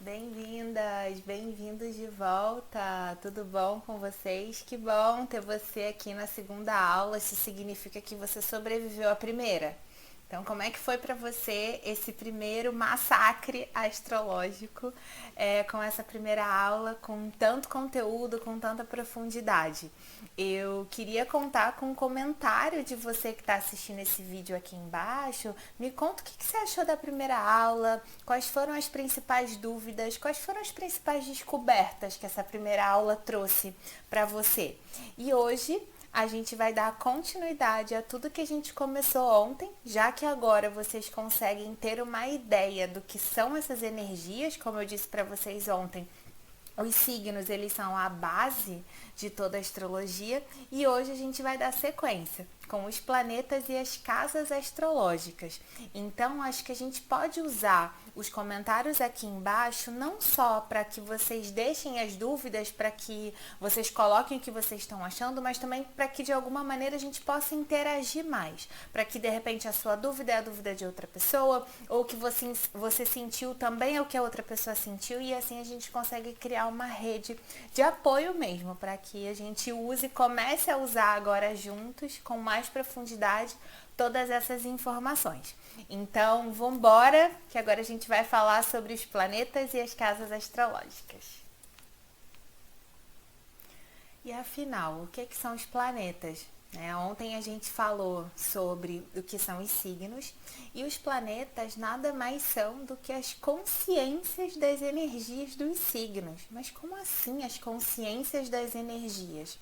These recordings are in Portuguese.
Bem-vindas, bem-vindos de volta. Tudo bom com vocês? Que bom ter você aqui na segunda aula. Isso significa que você sobreviveu à primeira. Então, como é que foi para você esse primeiro massacre astrológico, com essa primeira aula, com tanto conteúdo, com tanta profundidade? Eu queria contar com um comentário de você que está assistindo esse vídeo aqui embaixo. Me conta o que você achou da primeira aula, quais foram as principais dúvidas, quais foram as principais descobertas que essa primeira aula trouxe para você. E hoje a gente vai dar continuidade a tudo que a gente começou ontem, já que agora vocês conseguem ter uma ideia do que são essas energias, como eu disse para vocês ontem. Os signos, eles são a base de toda a astrologia e hoje a gente vai dar sequência com os planetas e as casas astrológicas. Então, acho que a gente pode usar os comentários aqui embaixo não só para que vocês deixem as dúvidas, para que vocês coloquem o que vocês estão achando, mas também para que de alguma maneira a gente possa interagir mais, para que de repente a sua dúvida é a dúvida de outra pessoa, ou que você sentiu também é o que a outra pessoa sentiu, e assim a gente consegue criar uma rede de apoio mesmo, para que a gente use, comece a usar agora juntos, com mais profundidade, todas essas informações. Então, vamos embora, que agora a gente vai falar sobre os planetas e as casas astrológicas. E afinal, o que são os planetas? Ontem a gente falou sobre o que são os signos, e os planetas nada mais são do que as consciências das energias dos signos. Mas como assim as consciências das energias?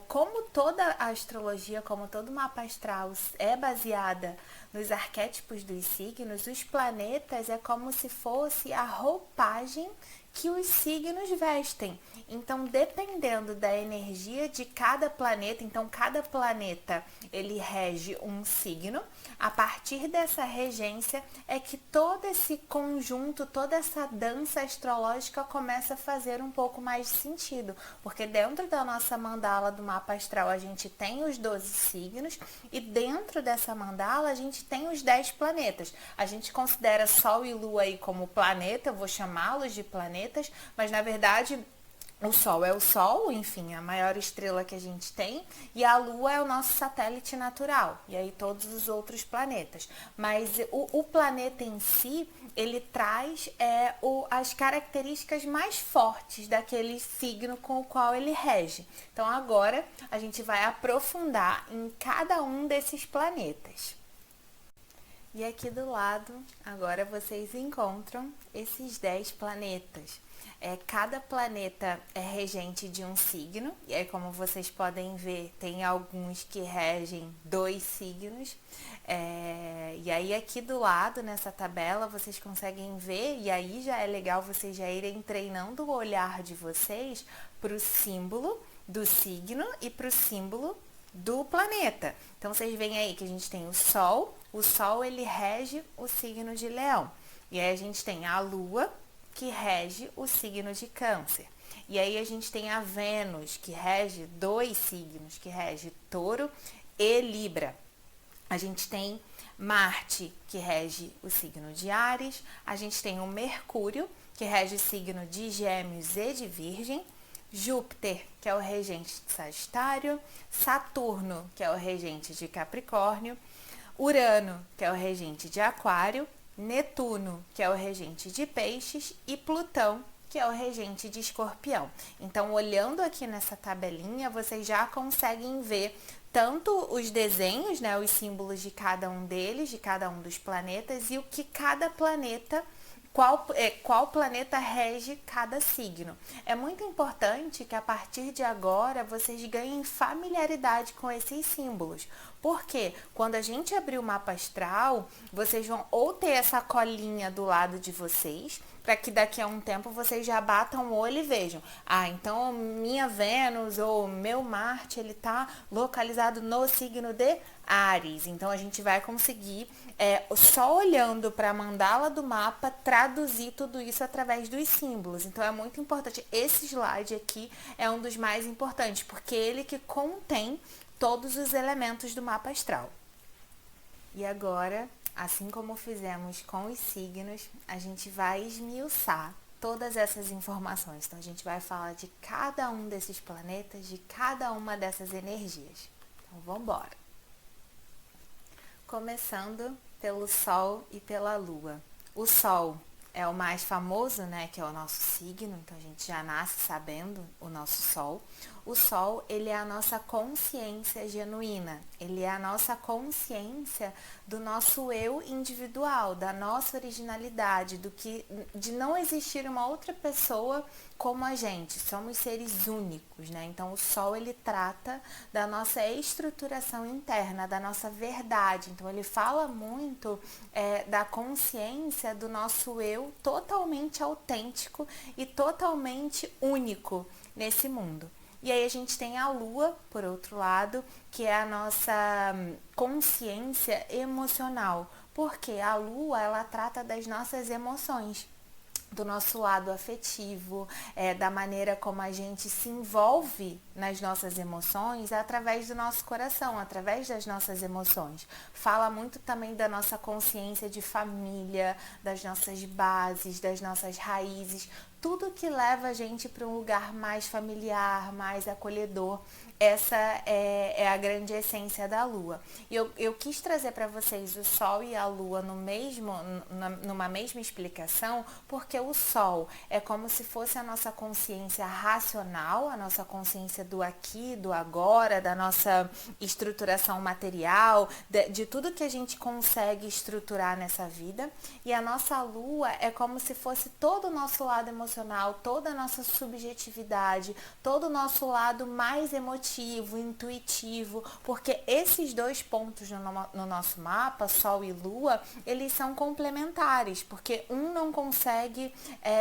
Como toda a astrologia, como todo mapa astral é baseada nos arquétipos dos signos, os planetas é como se fosse a roupagem que os signos vestem. Então, dependendo da energia de cada planeta, então cada planeta ele rege um signo. A partir dessa regência é que todo esse conjunto, toda essa dança astrológica começa a fazer um pouco mais de sentido, porque dentro da nossa mandala do mapa astral a gente tem os 12 signos e dentro dessa mandala a gente tem os 10 planetas. A gente considera Sol e Lua aí como planeta, eu vou chamá-los de planetas, mas na verdade o Sol é o Sol, enfim, a maior estrela que a gente tem, e a Lua é o nosso satélite natural, e aí todos os outros planetas. Mas o planeta em si, ele traz as características mais fortes daquele signo com o qual ele rege. Então agora a gente vai aprofundar em cada um desses planetas. E aqui do lado, agora vocês encontram esses 10 planetas. Cada planeta é regente de um signo, e aí como vocês podem ver, tem alguns que regem 2 signos. E aí aqui do lado, nessa tabela, vocês conseguem ver, e aí já é legal vocês já irem treinando o olhar de vocês para o símbolo do signo e para o símbolo do planeta. Então vocês veem aí que a gente tem o Sol ele rege o signo de Leão, e aí a gente tem a Lua, que rege o signo de Câncer, e aí a gente tem a Vênus, que rege 2 signos, que rege Touro e Libra. A gente tem Marte, que rege o signo de Áries, a gente tem o Mercúrio, que rege o signo de Gêmeos e de Virgem, Júpiter, que é o regente de Sagitário, Saturno, que é o regente de Capricórnio, Urano, que é o regente de Aquário, Netuno, que é o regente de Peixes, e Plutão, que é o regente de Escorpião. Então, olhando aqui nessa tabelinha, vocês já conseguem ver tanto os desenhos, os símbolos de cada um deles, de cada um dos planetas, e o que cada planeta, qual planeta rege cada signo. É muito importante que a partir de agora vocês ganhem familiaridade com esses símbolos, porque quando a gente abrir o mapa astral, vocês vão ou ter essa colinha do lado de vocês, para que daqui a um tempo vocês já batam o olho e vejam, então minha Vênus ou meu Marte, ele está localizado no signo de Áries. Então a gente vai conseguir, só olhando para a mandala do mapa, traduzir tudo isso através dos símbolos. Então é muito importante. Esse slide aqui é um dos mais importantes, porque ele que contém todos os elementos do mapa astral. E agora assim como fizemos com os signos, a gente vai esmiuçar todas essas informações. Então, a gente vai falar de cada um desses planetas, de cada uma dessas energias. Então, vamos embora. Começando pelo Sol e pela Lua. O Sol é o mais famoso, né, que é o nosso signo, então a gente já nasce sabendo o nosso Sol. O Sol, ele é a nossa consciência genuína, ele é a nossa consciência do nosso eu individual, da nossa originalidade, de não existir uma outra pessoa como a gente, somos seres únicos, né? Então o Sol, ele trata da nossa estruturação interna, da nossa verdade, então ele fala muito da consciência do nosso eu totalmente autêntico e totalmente único nesse mundo. E aí a gente tem a Lua, por outro lado, que é a nossa consciência emocional, porque a Lua, ela trata das nossas emoções, do nosso lado afetivo, da maneira como a gente se envolve nas nossas emoções através do nosso coração, através das nossas emoções. Fala muito também da nossa consciência de família, das nossas bases, das nossas raízes, tudo que leva a gente para um lugar mais familiar, mais acolhedor. Essa é a grande essência da Lua. E eu quis trazer para vocês o Sol e a Lua numa mesma explicação, porque o Sol é como se fosse a nossa consciência racional, a nossa consciência do aqui, do agora, da nossa estruturação material, de tudo que a gente consegue estruturar nessa vida. E a nossa Lua é como se fosse todo o nosso lado emocional, toda a nossa subjetividade, todo o nosso lado mais emotivo, intuitivo, porque esses dois pontos no nosso mapa, Sol e Lua, eles são complementares, porque um não consegue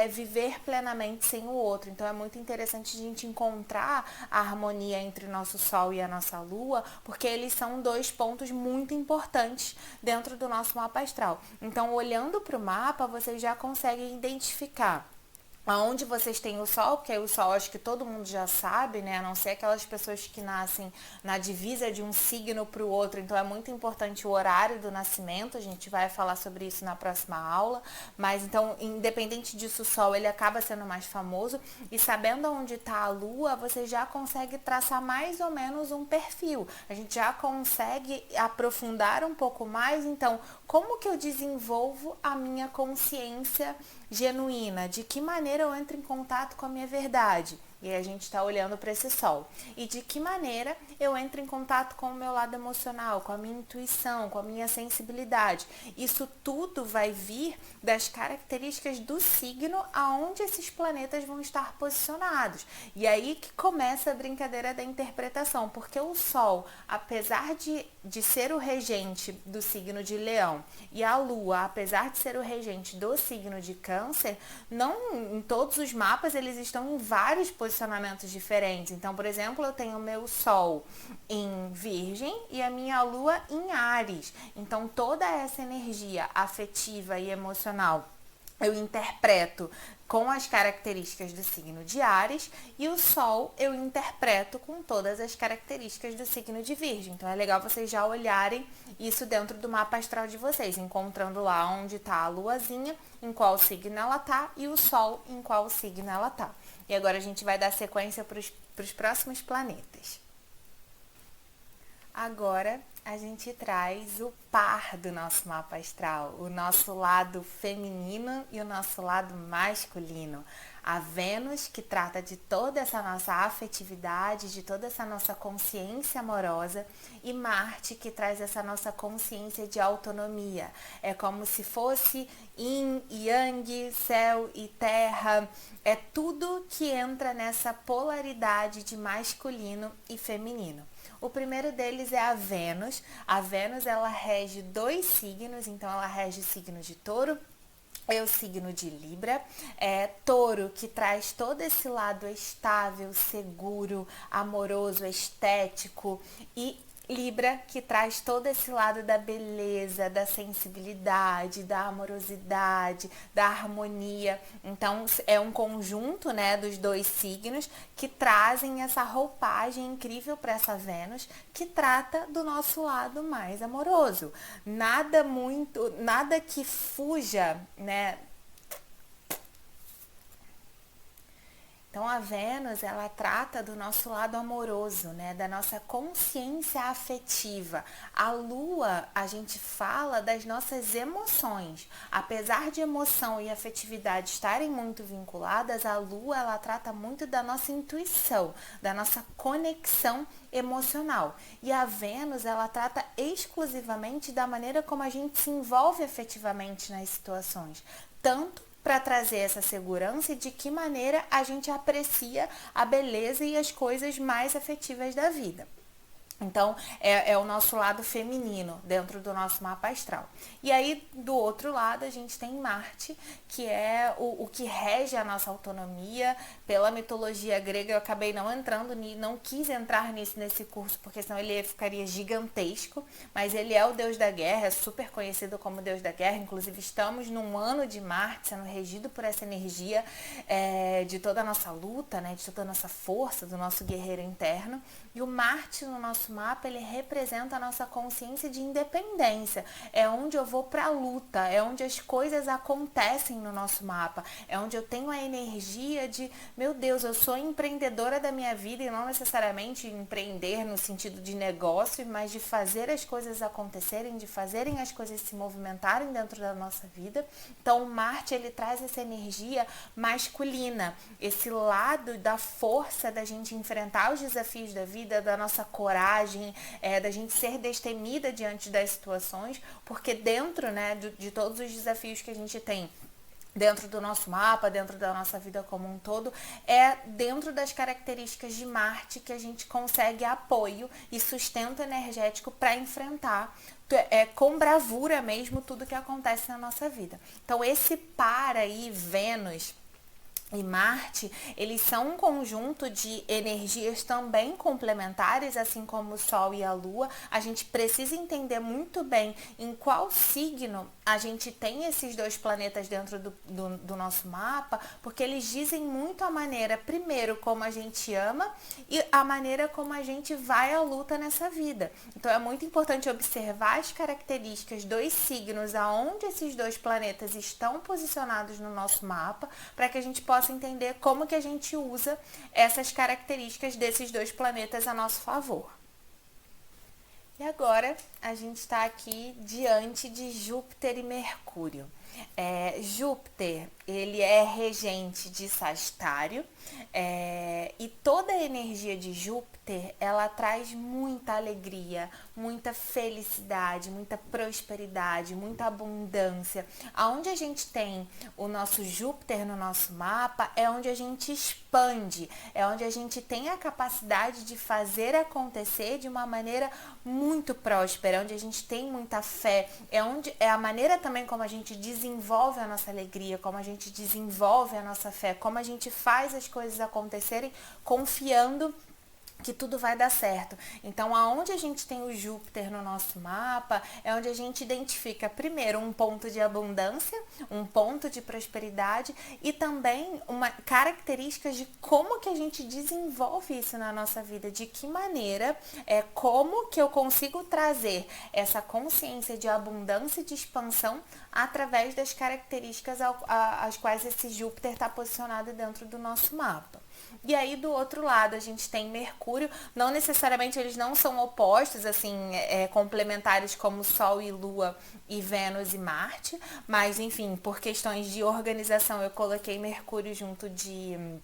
viver plenamente sem o outro. Então é muito interessante a gente encontrar a harmonia entre o nosso Sol e a nossa Lua, porque eles são dois pontos muito importantes dentro do nosso mapa astral. Então, olhando para o mapa, vocês já conseguem identificar aonde vocês têm o Sol, porque aí o Sol acho que todo mundo já sabe, né? A não ser aquelas pessoas que nascem na divisa de um signo para o outro. Então é muito importante o horário do nascimento. A gente vai falar sobre isso na próxima aula. Mas então, independente disso, o Sol ele acaba sendo mais famoso. E sabendo onde está a Lua, você já consegue traçar mais ou menos um perfil. A gente já consegue aprofundar um pouco mais. Então, como que eu desenvolvo a minha consciência genuína? De que maneira eu entro em contato com a minha verdade? E aí a gente está olhando para esse Sol. E de que maneira eu entro em contato com o meu lado emocional, com a minha intuição, com a minha sensibilidade? Isso tudo vai vir das características do signo aonde esses planetas vão estar posicionados. E aí que começa a brincadeira da interpretação, porque o Sol, apesar de ser o regente do signo de Leão, e a Lua, apesar de ser o regente do signo de Câncer, não em todos os mapas eles estão em vários posicionamentos diferentes. Então, por exemplo, eu tenho o meu Sol em Virgem e a minha Lua em Áries. Então, toda essa energia afetiva e emocional eu interpreto com as características do signo de Áries, e o Sol eu interpreto com todas as características do signo de Virgem. Então é legal vocês já olharem isso dentro do mapa astral de vocês, encontrando lá onde está a luazinha, em qual signo ela está, e o Sol em qual signo ela está. E agora a gente vai dar sequência para os próximos planetas. Agora a gente traz o par do nosso mapa astral, o nosso lado feminino e o nosso lado masculino. A Vênus, que trata de toda essa nossa afetividade, de toda essa nossa consciência amorosa, e Marte, que traz essa nossa consciência de autonomia. É como se fosse yin e yang, céu e terra, é tudo que entra nessa polaridade de masculino e feminino. O primeiro deles é a Vênus. A Vênus, ela rege 2 signos, então ela rege o signo de Touro e o signo de Libra. Touro, que traz todo esse lado estável, seguro, amoroso, estético e Libra, que traz todo esse lado da beleza, da sensibilidade, da amorosidade, da harmonia. Então, é um conjunto, né, dos dois signos que trazem essa roupagem incrível para essa Vênus, que trata do nosso lado mais amoroso. Nada que fuja, né? Então a Vênus, ela trata do nosso lado amoroso, né, da nossa consciência afetiva. A Lua, a gente fala das nossas emoções. Apesar de emoção e afetividade estarem muito vinculadas, a Lua, ela trata muito da nossa intuição, da nossa conexão emocional. E a Vênus, ela trata exclusivamente da maneira como a gente se envolve afetivamente nas situações. Tanto para trazer essa segurança e de que maneira a gente aprecia a beleza e as coisas mais afetivas da vida. Então, é o nosso lado feminino dentro do nosso mapa astral. E aí, do outro lado, a gente tem Marte, que é o que rege a nossa autonomia. Pela mitologia grega, eu acabei não quis entrar nesse curso, porque senão ele ficaria gigantesco. Mas ele é o deus da guerra, é super conhecido como deus da guerra. Inclusive, estamos num ano de Marte, sendo regido por essa energia de toda a nossa luta, né, de toda a nossa força, do nosso guerreiro interno. E o Marte no nosso mapa, ele representa a nossa consciência de independência. É onde eu vou para a luta, é onde as coisas acontecem no nosso mapa. É onde eu tenho a energia de, meu Deus, eu sou empreendedora da minha vida e não necessariamente empreender no sentido de negócio, mas de fazer as coisas acontecerem, de fazerem as coisas se movimentarem dentro da nossa vida. Então, o Marte, ele traz essa energia masculina, esse lado da força da gente enfrentar os desafios da vida, da nossa coragem, da gente ser destemida diante das situações, porque dentro, né, de todos os desafios que a gente tem dentro do nosso mapa, dentro da nossa vida como um todo, é dentro das características de Marte que a gente consegue apoio e sustento energético para enfrentar com bravura mesmo tudo que acontece na nossa vida. Então esse par aí, Vênus e Marte, eles são um conjunto de energias também complementares, assim como o Sol e a Lua. A gente precisa entender muito bem em qual signo a gente tem esses dois planetas dentro do nosso mapa, porque eles dizem muito a maneira, primeiro, como a gente ama e a maneira como a gente vai à luta nessa vida. Então é muito importante observar as características dos signos, aonde esses dois planetas estão posicionados no nosso mapa, para que a gente possa entender como que a gente usa essas características desses dois planetas a nosso favor. E agora a gente está aqui diante de Júpiter e Mercúrio. Júpiter, ele é regente de Sagitário, e toda a energia de Júpiter, ela traz muita alegria, muita felicidade, muita prosperidade, muita abundância. Aonde a gente tem o nosso Júpiter no nosso mapa, é onde a gente expande, é onde a gente tem a capacidade de fazer acontecer de uma maneira muito próspera, onde a gente tem muita fé, é a maneira também como a gente desenvolve a nossa alegria, como a gente desenvolve a nossa fé, como a gente faz as coisas acontecerem confiando que tudo vai dar certo. Então, aonde a gente tem o Júpiter no nosso mapa, é onde a gente identifica, primeiro, um ponto de abundância, um ponto de prosperidade e também características de como que a gente desenvolve isso na nossa vida, de que maneira, como que eu consigo trazer essa consciência de abundância e de expansão através das características às quais esse Júpiter está posicionado dentro do nosso mapa. E aí, do outro lado, a gente tem Mercúrio. Não necessariamente eles não são opostos, assim, complementares como Sol e Lua e Vênus e Marte. Mas, enfim, por questões de organização, eu coloquei Mercúrio junto de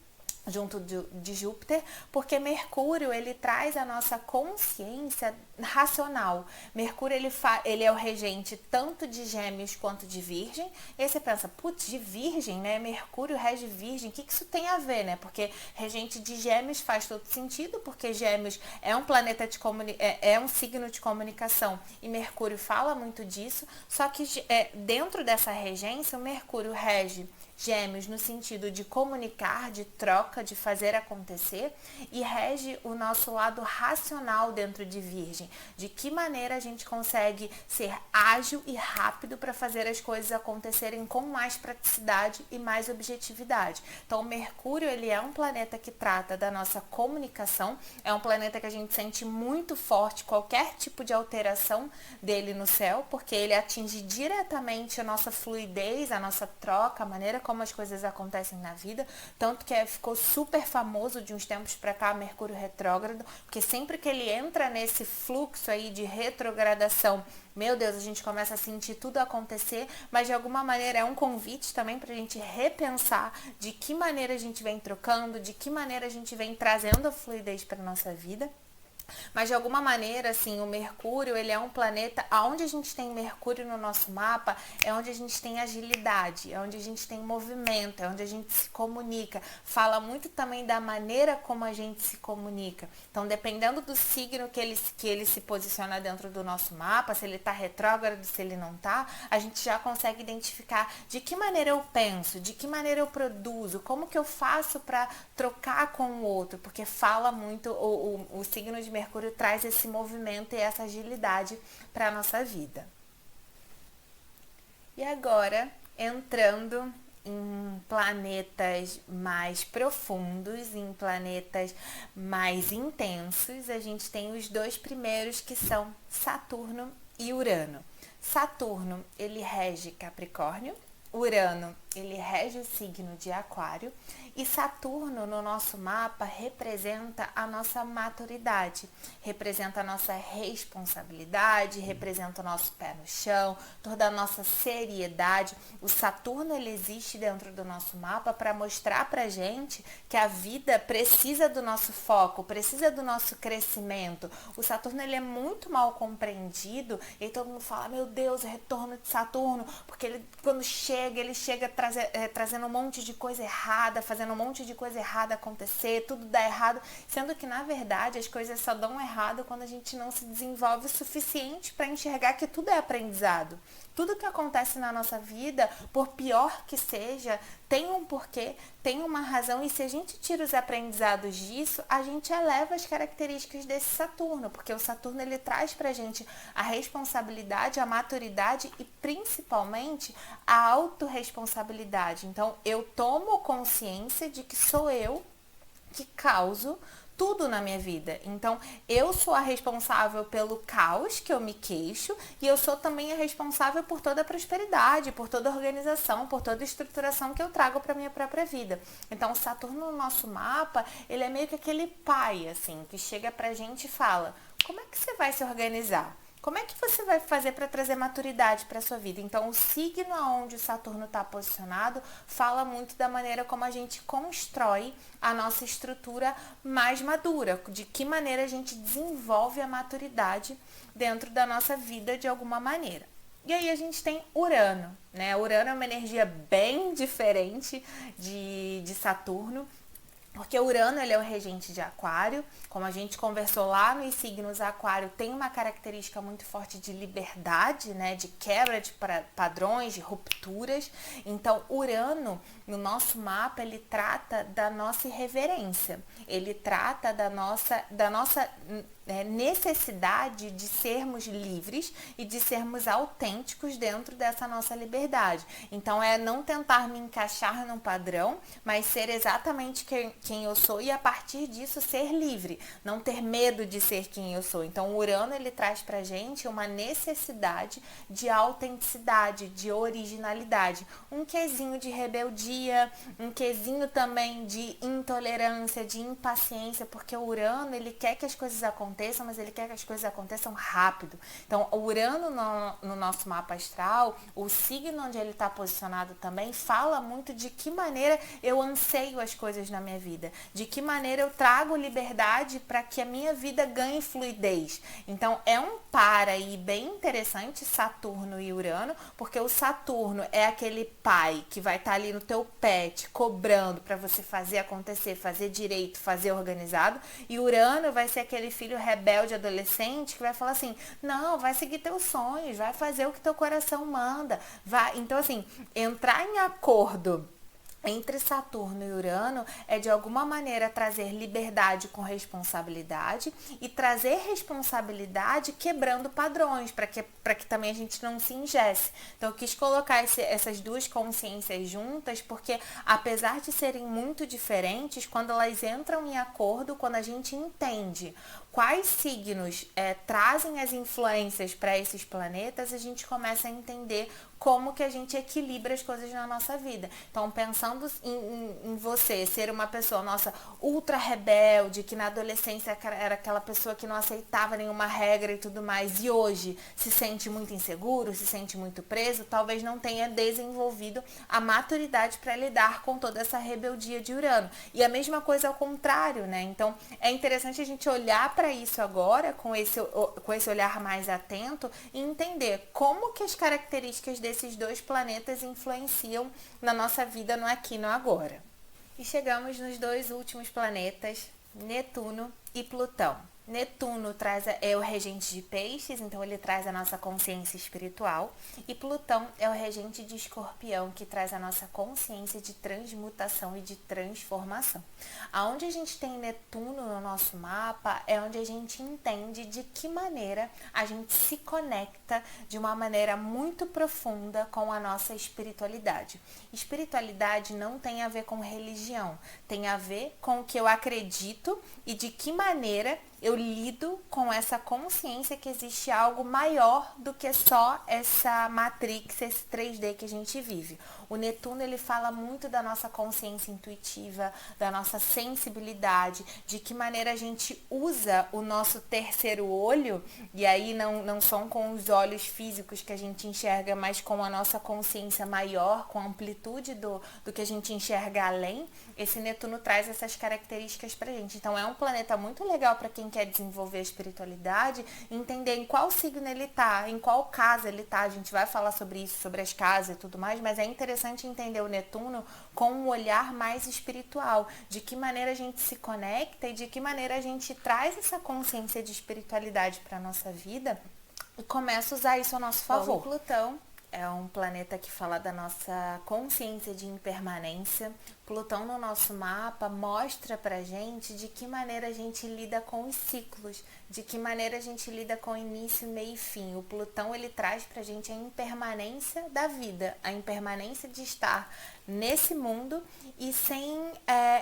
Júpiter, porque Mercúrio, ele traz a nossa consciência racional. Mercúrio, ele é o regente tanto de Gêmeos quanto de Virgem. E aí você pensa, putz, de Virgem, né? Mercúrio rege Virgem, o que isso tem a ver, né? Porque regente de Gêmeos faz todo sentido, porque Gêmeos é um planeta é um signo de comunicação e Mercúrio fala muito disso, só que dentro dessa regência, o Mercúrio rege Gêmeos no sentido de comunicar, de troca, de fazer acontecer, e rege o nosso lado racional dentro de Virgem. origem, de que maneira a gente consegue ser ágil e rápido para fazer as coisas acontecerem com mais praticidade e mais objetividade. Então, o Mercúrio, ele é um planeta que trata da nossa comunicação, é um planeta que a gente sente muito forte qualquer tipo de alteração dele no céu, porque ele atinge diretamente a nossa fluidez, a nossa troca, a maneira como as coisas acontecem na vida, tanto que ficou super famoso de uns tempos para cá, Mercúrio retrógrado, porque sempre que ele entra nesse fluxo aí de retrogradação, meu Deus, a gente começa a sentir tudo acontecer, mas de alguma maneira é um convite também para a gente repensar de que maneira a gente vem trocando, de que maneira a gente vem trazendo a fluidez para a nossa vida. Mas de alguma maneira, assim, o Mercúrio, ele é um planeta, onde a gente tem Mercúrio no nosso mapa, é onde a gente tem agilidade, é onde a gente tem movimento, é onde a gente se comunica. Fala muito também da maneira como a gente se comunica. Então, dependendo do signo que ele se posiciona dentro do nosso mapa, se ele está retrógrado, se ele não está, a gente já consegue identificar de que maneira eu penso, de que maneira eu produzo, como que eu faço para trocar com o outro, porque fala muito, o signo de Mercúrio traz esse movimento e essa agilidade para a nossa vida. E agora, entrando em planetas mais profundos, em planetas mais intensos, a gente tem os dois primeiros que são Saturno e Urano. Saturno, ele rege Capricórnio, Urano, ele rege o signo de Aquário, e Saturno no nosso mapa representa a nossa maturidade, representa a nossa responsabilidade, representa o nosso pé no chão, toda a nossa seriedade. O Saturno, ele existe dentro do nosso mapa para mostrar pra gente que a vida precisa do nosso foco, precisa do nosso crescimento. O Saturno, ele é muito mal compreendido e todo mundo fala, meu Deus, o retorno de Saturno, porque ele quando chega, ele chega trazendo um monte de coisa errada, fazendo um monte de coisa errada acontecer, tudo dá errado, sendo que na verdade as coisas só dão errado quando a gente não se desenvolve o suficiente para enxergar que tudo é aprendizado. Tudo que acontece na nossa vida, por pior que seja, tem um porquê, tem uma razão, e se a gente tira os aprendizados disso, a gente eleva as características desse Saturno, porque o Saturno, ele traz pra gente a responsabilidade, a maturidade e principalmente a autorresponsabilidade. Então, eu tomo consciência de que sou eu que causo tudo na minha vida. Então, eu sou a responsável pelo caos que eu me queixo e eu sou também a responsável por toda a prosperidade, por toda a organização, por toda a estruturação que eu trago para minha própria vida. Então, o Saturno no nosso mapa, ele é meio que aquele pai, assim, que chega pra gente e fala, como é que você vai se organizar? Como é que você vai fazer para trazer maturidade para a sua vida? Então, o signo onde o Saturno está posicionado fala muito da maneira como a gente constrói a nossa estrutura mais madura, de que maneira a gente desenvolve a maturidade dentro da nossa vida de alguma maneira. E aí a gente tem Urano, né? Urano é uma energia bem diferente de Saturno, porque Urano, ele é o regente de Aquário, como a gente conversou lá nos signos, Aquário tem uma característica muito forte de liberdade, né, de quebra de padrões, de rupturas. Então, Urano, no nosso mapa, ele trata da nossa irreverência, ele trata da nossa necessidade de sermos livres e de sermos autênticos dentro dessa nossa liberdade. Então, é não tentar me encaixar num padrão, mas ser exatamente quem eu sou e a partir disso ser livre, não ter medo de ser quem eu sou. Então, o Urano, ele traz pra gente uma necessidade de autenticidade, de originalidade, um quesinho de rebeldia, um quesinho também de intolerância, de impaciência, porque o Urano, ele quer que as coisas aconteçam, mas ele quer que as coisas aconteçam rápido. Então, o Urano no nosso mapa astral, o signo onde ele está posicionado também, fala muito de que maneira eu anseio as coisas na minha vida, de que maneira eu trago liberdade para que a minha vida ganhe fluidez. Então, é um par aí bem interessante, Saturno e Urano, porque o Saturno é aquele pai que vai estar ali no teu pé, te cobrando para você fazer acontecer, fazer direito, fazer organizado, e Urano vai ser aquele filho rebelde adolescente que vai falar assim, não, vai seguir teus sonhos, vai fazer o que teu coração manda, vai. Então, assim, entrar em acordo entre Saturno e Urano é de alguma maneira trazer liberdade com responsabilidade e trazer responsabilidade quebrando padrões, para que também a gente não se ingesse. Então eu quis colocar essas duas consciências juntas, porque apesar de serem muito diferentes, quando elas entram em acordo, quando a gente entende quais signos trazem as influências para esses planetas, a gente começa a entender como que a gente equilibra as coisas na nossa vida. Então, pensando em você ser uma pessoa, nossa, ultra rebelde, que na adolescência era aquela pessoa que não aceitava nenhuma regra e tudo mais, e hoje se sente muito inseguro, se sente muito preso, talvez não tenha desenvolvido a maturidade para lidar com toda essa rebeldia de Urano. E a mesma coisa ao contrário, né? Então, é interessante a gente olhar para isso agora, com esse olhar mais atento, e entender como que as características desses dois planetas influenciam na nossa vida no aqui e no agora. E chegamos nos dois últimos planetas, Netuno e Plutão. Netuno é o regente de peixes, então ele traz a nossa consciência espiritual, e Plutão é o regente de Escorpião, que traz a nossa consciência de transmutação e de transformação. Aonde a gente tem Netuno no nosso mapa é onde a gente entende de que maneira a gente se conecta de uma maneira muito profunda com a nossa espiritualidade. Espiritualidade não tem a ver com religião, tem a ver com o que eu acredito e de que maneira eu lido com essa consciência que existe algo maior do que só essa matrix, esse 3D que a gente vive. O Netuno, ele fala muito da nossa consciência intuitiva, da nossa sensibilidade, de que maneira a gente usa o nosso terceiro olho, e aí não são com os olhos físicos que a gente enxerga, mas com a nossa consciência maior, com a amplitude do que a gente enxerga além. Esse Netuno traz essas características pra gente. Então é um planeta muito legal para quem quer desenvolver a espiritualidade, entender em qual signo ele tá, em qual casa ele tá. A gente vai falar sobre isso, sobre as casas e tudo mais, mas é interessante entender o Netuno com um olhar mais espiritual, de que maneira a gente se conecta e de que maneira a gente traz essa consciência de espiritualidade para nossa vida e começa a usar isso a nosso favor. Bom, Plutão é um planeta que fala da nossa consciência de impermanência. Plutão no nosso mapa mostra pra gente de que maneira a gente lida com os ciclos, de que maneira a gente lida com início, meio e fim. O Plutão, ele traz pra gente a impermanência da vida, a impermanência de estar nesse mundo e sem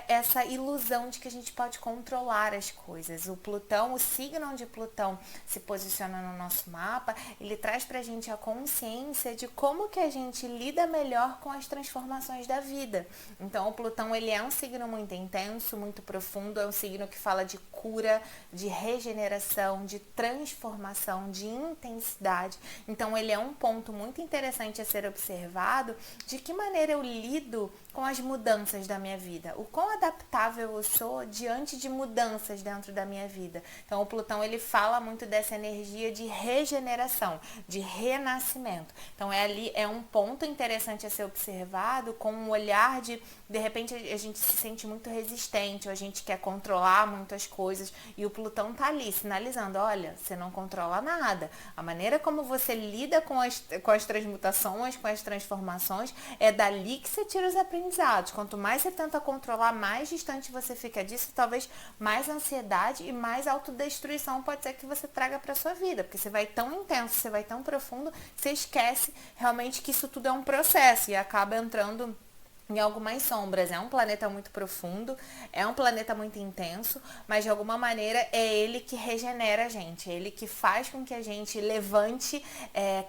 essa ilusão de que a gente pode controlar as coisas. O Plutão, o signo onde Plutão se posiciona no nosso mapa, ele traz pra gente a consciência de como que a gente lida melhor com as transformações da vida. Então, o Plutão, ele é um signo muito intenso, muito profundo, é um signo que fala de cura, de regeneração, de transformação, de intensidade. Então, ele é um ponto muito interessante a ser observado, de que maneira eu lido com as mudanças da minha vida, o quão adaptável eu sou diante de mudanças dentro da minha vida. Então, o Plutão, ele fala muito dessa energia de regeneração, de renascimento. Então, é um ponto interessante a ser observado com um olhar de repente, a gente se sente muito resistente, ou a gente quer controlar muitas coisas, e o Plutão tá ali sinalizando, olha, você não controla nada. A maneira como você lida com as transmutações, com as transformações, é dali que você tira os aprendizados. Quanto mais você tenta controlar, mais distante você fica disso, talvez mais ansiedade e mais autodestruição pode ser que você traga para sua vida, porque você vai tão intenso, você vai tão profundo, você esquece realmente que isso tudo é um processo e acaba entrando em algumas sombras. É um planeta muito profundo, é um planeta muito intenso, mas de alguma maneira é ele que regenera a gente, é ele que faz com que a gente levante,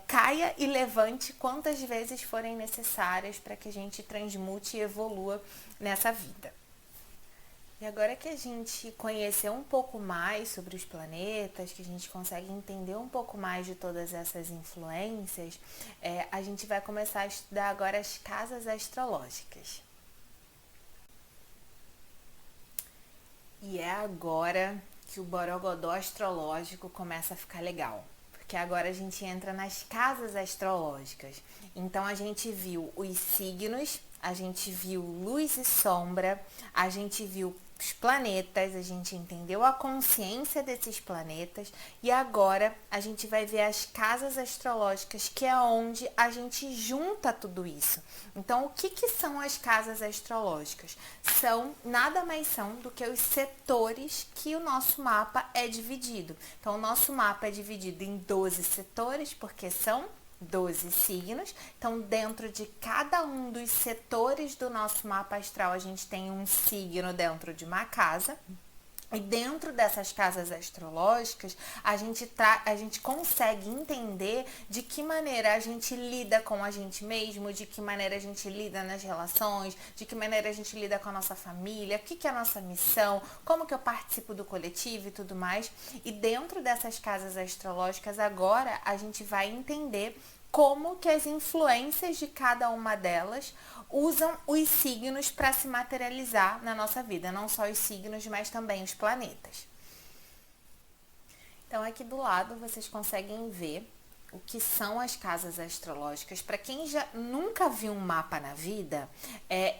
caia e levante quantas vezes forem necessárias para que a gente transmute e evolua nessa vida. E agora que a gente conheceu um pouco mais sobre os planetas, que a gente consegue entender um pouco mais de todas essas influências, a gente vai começar a estudar agora as casas astrológicas. E é agora que o borogodó astrológico começa a ficar legal. Porque agora a gente entra nas casas astrológicas. Então a gente viu os signos, a gente viu luz e sombra, a gente viu os planetas, a gente entendeu a consciência desses planetas e agora a gente vai ver as casas astrológicas, que é onde a gente junta tudo isso. Então, o que são as casas astrológicas? Nada mais são do que os setores que o nosso mapa é dividido. Então, o nosso mapa é dividido em 12 setores, porque são 12 signos. Então, dentro de cada um dos setores do nosso mapa astral, a gente tem um signo dentro de uma casa. E dentro dessas casas astrológicas, a gente consegue entender de que maneira a gente lida com a gente mesmo, de que maneira a gente lida nas relações, de que maneira a gente lida com a nossa família, o que é a nossa missão, como que eu participo do coletivo e tudo mais. E dentro dessas casas astrológicas, agora a gente vai entender como que as influências de cada uma delas usam os signos para se materializar na nossa vida. Não só os signos, mas também os planetas. Então, aqui do lado, vocês conseguem ver o que são as casas astrológicas. Para quem já nunca viu um mapa na vida,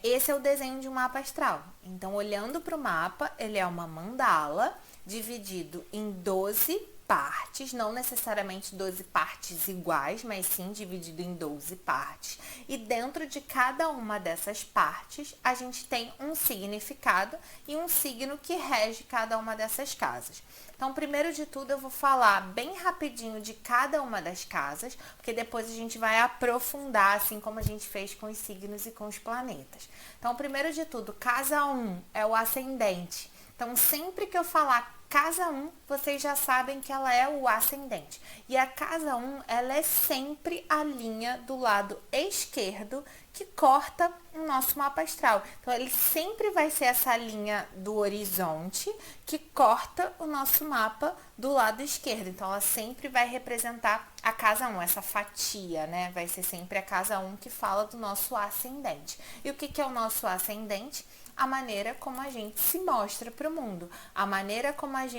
esse é o desenho de um mapa astral. Então, olhando para o mapa, ele é uma mandala dividido em 12 partes, não necessariamente 12 partes iguais, mas sim dividido em 12 partes. E dentro de cada uma dessas partes, a gente tem um significado e um signo que rege cada uma dessas casas. Então, primeiro de tudo, eu vou falar bem rapidinho de cada uma das casas, porque depois a gente vai aprofundar, assim como a gente fez com os signos e com os planetas. Então, primeiro de tudo, casa 1 é o ascendente. Então, sempre que eu falar casa 1, vocês já sabem que ela é o ascendente. E a casa 1, ela é sempre a linha do lado esquerdo que corta o nosso mapa astral. Então, ele sempre vai ser essa linha do horizonte que corta o nosso mapa do lado esquerdo. Então, ela sempre vai representar a casa 1, essa fatia, né? Vai ser sempre a casa 1 que fala do nosso ascendente. E o que é o nosso ascendente? A maneira como a gente se mostra para o mundo, a maneira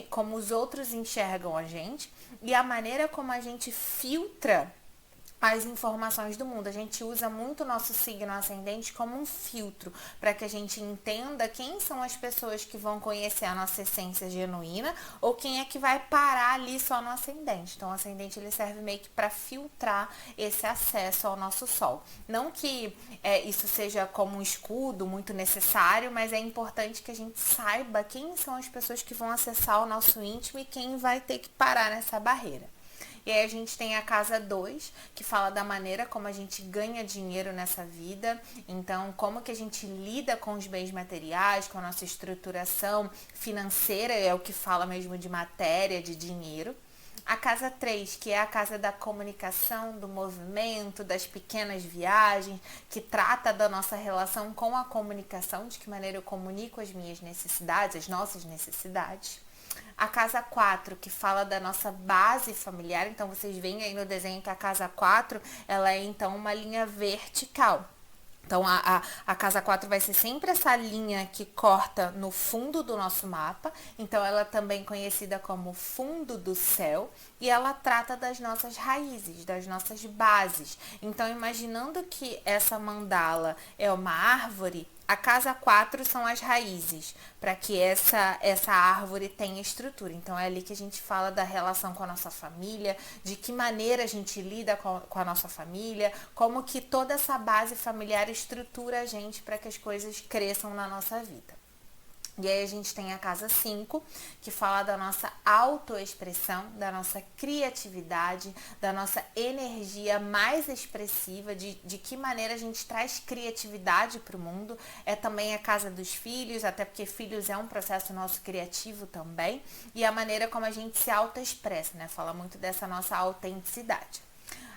como os outros enxergam a gente e a maneira como a gente filtra as informações do mundo. A gente usa muito o nosso signo ascendente como um filtro para que a gente entenda quem são as pessoas que vão conhecer a nossa essência genuína ou quem é que vai parar ali só no ascendente. Então, o ascendente ele serve meio que para filtrar esse acesso ao nosso sol. Não que isso seja como um escudo muito necessário, mas é importante que a gente saiba quem são as pessoas que vão acessar o nosso íntimo e quem vai ter que parar nessa barreira. E aí a gente tem a casa 2, que fala da maneira como a gente ganha dinheiro nessa vida. Então, como que a gente lida com os bens materiais, com a nossa estruturação financeira, é o que fala mesmo de matéria, de dinheiro. A casa 3, que é a casa da comunicação, do movimento, das pequenas viagens, que trata da nossa relação com a comunicação, de que maneira eu comunico as minhas necessidades, as nossas necessidades. A casa 4, que fala da nossa base familiar, então vocês veem aí no desenho que a casa 4, ela é então uma linha vertical. Então, a casa 4 vai ser sempre essa linha que corta no fundo do nosso mapa. Então, ela é também conhecida como fundo do céu. E ela trata das nossas raízes, das nossas bases. Então, imaginando que essa mandala é uma árvore, a casa 4 são as raízes, para que essa árvore tenha estrutura. Então, é ali que a gente fala da relação com a nossa família, de que maneira a gente lida com a nossa família, como que toda essa base familiar estrutura a gente para que as coisas cresçam na nossa vida. E aí a gente tem a casa 5, que fala da nossa autoexpressão, da nossa criatividade, da nossa energia mais expressiva, de que maneira a gente traz criatividade para o mundo. É também a casa dos filhos, até porque filhos é um processo nosso criativo também. E a maneira como a gente se autoexpressa, né? Fala muito dessa nossa autenticidade.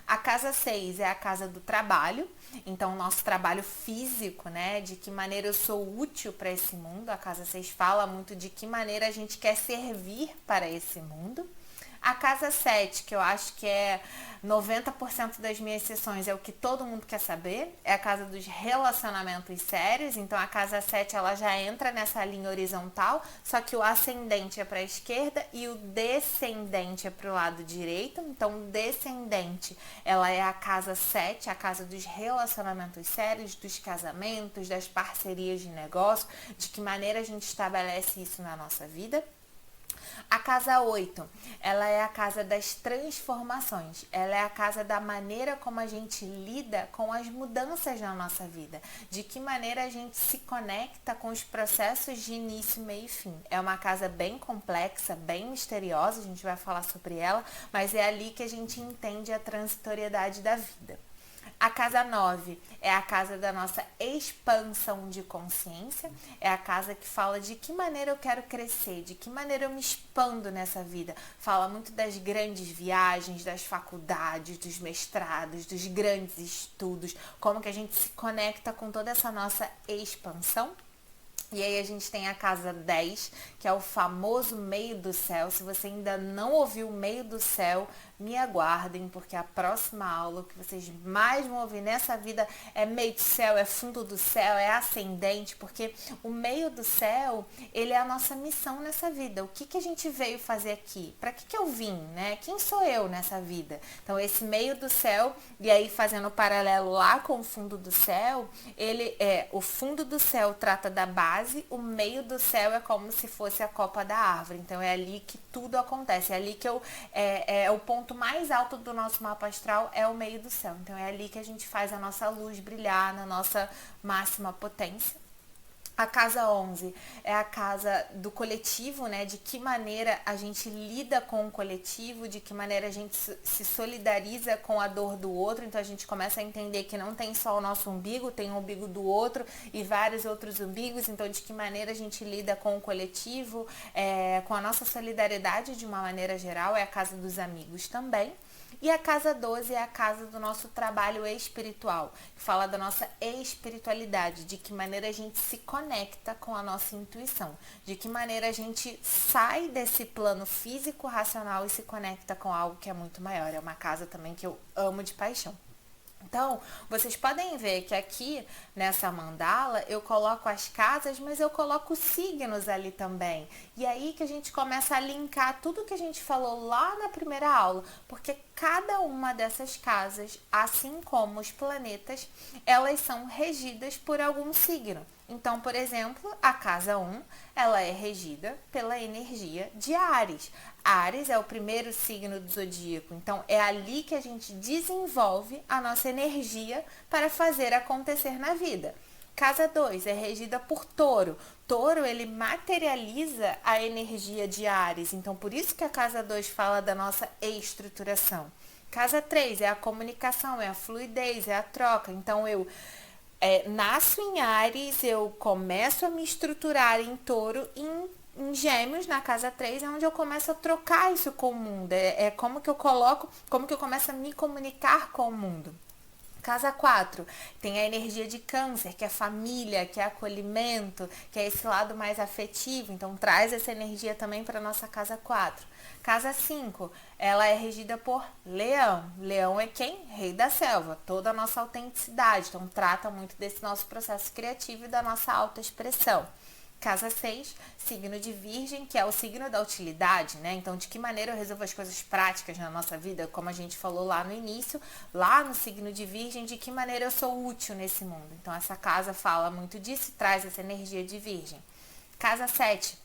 A casa 6 é a casa do trabalho, então o nosso trabalho físico, né? De que maneira eu sou útil para esse mundo. A casa 6 fala muito de que maneira a gente quer servir para esse mundo. A casa 7, que eu acho que é 90% das minhas sessões, é o que todo mundo quer saber, é a casa dos relacionamentos sérios. Então a casa 7 ela já entra nessa linha horizontal, só que o ascendente é para a esquerda e o descendente é para o lado direito. Então o descendente, ela é a casa 7, a casa dos relacionamentos sérios, dos casamentos, das parcerias de negócio, de que maneira a gente estabelece isso na nossa vida. A casa 8, ela é a casa das transformações, ela é a casa da maneira como a gente lida com as mudanças na nossa vida, de que maneira a gente se conecta com os processos de início, meio e fim. É uma casa bem complexa, bem misteriosa, a gente vai falar sobre ela, mas é ali que a gente entende a transitoriedade da vida. A casa 9 é a casa da nossa expansão de consciência, é a casa que fala de que maneira eu quero crescer, de que maneira eu me expando nessa vida. Fala muito das grandes viagens, das faculdades, dos mestrados, dos grandes estudos, como que a gente se conecta com toda essa nossa expansão. E aí a gente tem a casa 10, que é o famoso meio do céu. Se você ainda não ouviu o meio do céu, me aguardem, porque a próxima aula, o que vocês mais vão ouvir nessa vida é meio do céu, é fundo do céu, é ascendente, porque o meio do céu, ele é a nossa missão nessa vida. O que, que a gente veio fazer aqui? Para que eu vim, né? Quem sou eu nessa vida? Então, esse meio do céu, e aí fazendo o paralelo lá com o fundo do céu, ele é, o fundo do céu trata da base, o meio do céu é como se fosse a copa da árvore. Então, é ali que tudo acontece, é ali que é o ponto mais alto do nosso mapa astral é o meio do céu. Então é ali que a gente faz a nossa luz brilhar na nossa máxima potência. A casa 11 é a casa do coletivo, né? De que maneira a gente lida com o coletivo, de que maneira a gente se solidariza com a dor do outro. Então a gente começa a entender que não tem só o nosso umbigo, tem o umbigo do outro e vários outros umbigos. Então de que maneira a gente lida com o coletivo, com a nossa solidariedade de uma maneira geral, é a casa dos amigos também. E a casa 12 é a casa do nosso trabalho espiritual, que fala da nossa espiritualidade, de que maneira a gente se conecta com a nossa intuição, de que maneira a gente sai desse plano físico, racional e se conecta com algo que é muito maior. É uma casa também que eu amo de paixão. Então, vocês podem ver que aqui nessa mandala eu coloco as casas, mas eu coloco signos ali também. E aí que a gente começa a linkar tudo que a gente falou lá na primeira aula, porque cada uma dessas casas, assim como os planetas, elas são regidas por algum signo. Então, por exemplo, a casa 1, ela é regida pela energia de Áries. Áries é o primeiro signo do zodíaco, então é ali que a gente desenvolve a nossa energia para fazer acontecer na vida. Casa 2 é regida por Touro. Touro, ele materializa a energia de Áries, então por isso que a casa 2 fala da nossa estruturação. Casa 3 é a comunicação, é a fluidez, é a troca. Então eu nasço em Áries, eu começo a me estruturar em Touro e em Gêmeos, na casa 3, é onde eu começo a trocar isso com o mundo. É como que eu coloco, como que eu começo a me comunicar com o mundo. Casa 4 tem a energia de Câncer, que é família, que é acolhimento, que é esse lado mais afetivo. Então traz essa energia também para nossa casa 4. Casa 5, ela é regida por Leão. Leão é quem? Rei da selva. Toda a nossa autenticidade. Então trata muito desse nosso processo criativo e da nossa autoexpressão. Casa 6, signo de Virgem, que é o signo da utilidade, né? Então, de que maneira eu resolvo as coisas práticas na nossa vida, como a gente falou lá no início, lá no signo de Virgem, de que maneira eu sou útil nesse mundo. Então, essa casa fala muito disso e traz essa energia de Virgem. Casa 7,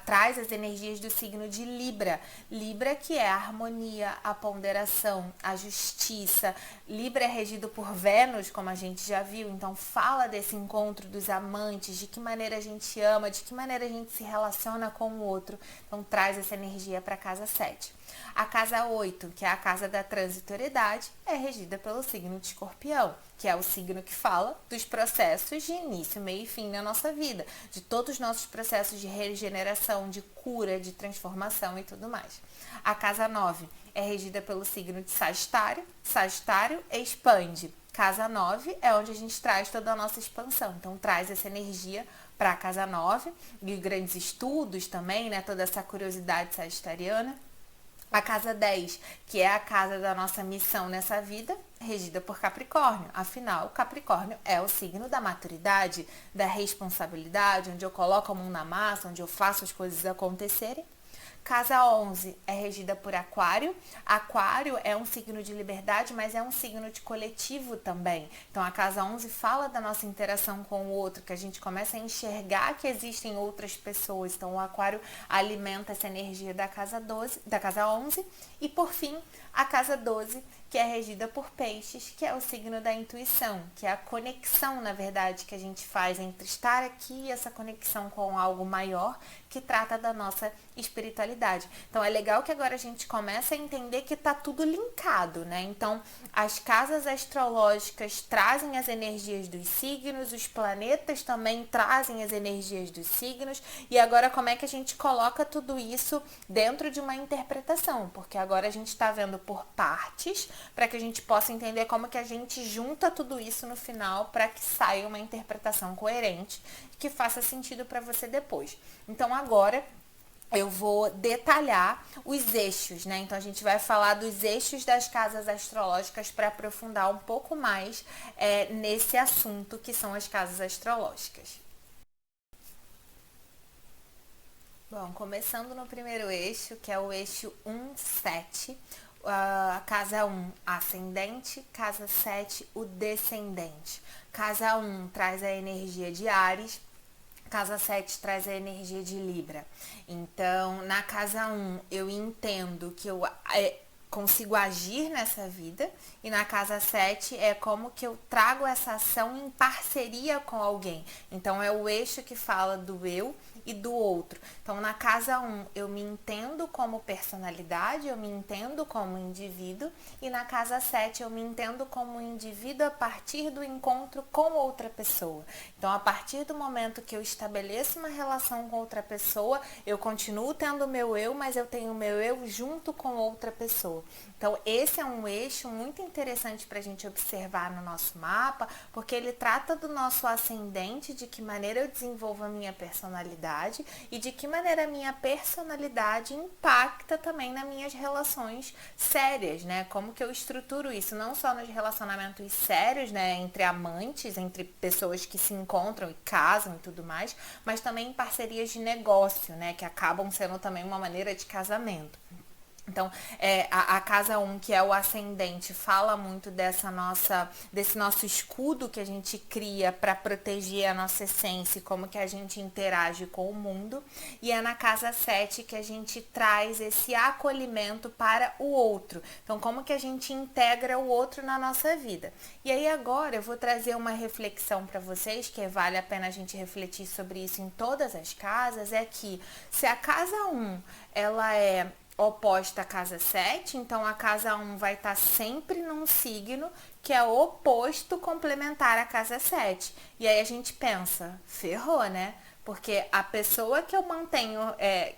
traz as energias do signo de Libra. Libra que é a harmonia, a ponderação, a justiça. Libra é regido por Vênus, como a gente já viu, então fala desse encontro dos amantes, de que maneira a gente ama, de que maneira a gente se relaciona com o outro. Então traz essa energia para a casa 7. A casa 8, que é a casa da transitoriedade, é regida pelo signo de Escorpião, que é o signo que fala dos processos de início, meio e fim na nossa vida, de todos os nossos processos de regeneração, de cura, de transformação e tudo mais. A casa 9 é regida pelo signo de Sagitário. Sagitário expande. Casa 9 é onde a gente traz toda a nossa expansão, então traz essa energia para a casa 9 e grandes estudos também, né? Toda essa curiosidade sagitariana. A casa 10, que é a casa da nossa missão nessa vida, regida por Capricórnio. Afinal, Capricórnio é o signo da maturidade, da responsabilidade, onde eu coloco a mão na massa, onde eu faço as coisas acontecerem. Casa 11 é regida por Aquário. Aquário é um signo de liberdade, mas é um signo de coletivo também. Então, a casa 11 fala da nossa interação com o outro, que a gente começa a enxergar que existem outras pessoas. Então, o Aquário alimenta essa energia da casa 12, da casa 11. E, por fim, a casa 12, que é regida por Peixes, que é o signo da intuição, que é a conexão, na verdade, que a gente faz entre estar aqui e essa conexão com algo maior, que trata da nossa espiritualidade. Então, é legal que agora a gente começa a entender que tá tudo linkado, né? Então, as casas astrológicas trazem as energias dos signos, os planetas também trazem as energias dos signos, e agora como é que a gente coloca tudo isso dentro de uma interpretação? Porque agora a gente está vendo por partes, para que a gente possa entender como que a gente junta tudo isso no final para que saia uma interpretação coerente que faça sentido para você depois. Então agora eu vou detalhar os eixos, né? Então a gente vai falar dos eixos das casas astrológicas para aprofundar um pouco mais nesse assunto que são as casas astrológicas. Bom, começando no primeiro eixo, que é o eixo 1-7. A casa 1, ascendente, casa 7, o descendente. Casa 1 traz a energia de Áries, casa 7 traz a energia de Libra. Então, na casa 1, eu entendo que eu consigo agir nessa vida, e na casa 7 é como que eu trago essa ação em parceria com alguém. Então, é o eixo que fala do eu e do outro. Então, na casa 1, eu me entendo como personalidade, eu me entendo como indivíduo, e na casa 7, eu me entendo como indivíduo a partir do encontro com outra pessoa. Então, a partir do momento que eu estabeleço uma relação com outra pessoa, eu continuo tendo o meu eu, mas eu tenho o meu eu junto com outra pessoa. Então, esse é um eixo muito interessante para a gente observar no nosso mapa, porque ele trata do nosso ascendente, de que maneira eu desenvolvo a minha personalidade e de que maneira a minha personalidade impacta também nas minhas relações sérias, né? Como que eu estruturo isso, não só nos relacionamentos sérios, né, entre amantes, entre pessoas que se encontram e casam e tudo mais, mas também em parcerias de negócio, né, que acabam sendo também uma maneira de casamento. Então, a casa 1, que é o ascendente, fala muito desse nosso escudo que a gente cria para proteger a nossa essência e como que a gente interage com o mundo. E é na casa 7 que a gente traz esse acolhimento para o outro. Então, como que a gente integra o outro na nossa vida. E aí agora eu vou trazer uma reflexão para vocês, que vale a pena a gente refletir sobre isso em todas as casas, é que se a casa 1, ela é oposta à casa 7, então a casa 1 vai estar sempre num signo que é oposto complementar à casa 7. E aí a gente pensa, ferrou, né? Porque a pessoa que eu mantenho,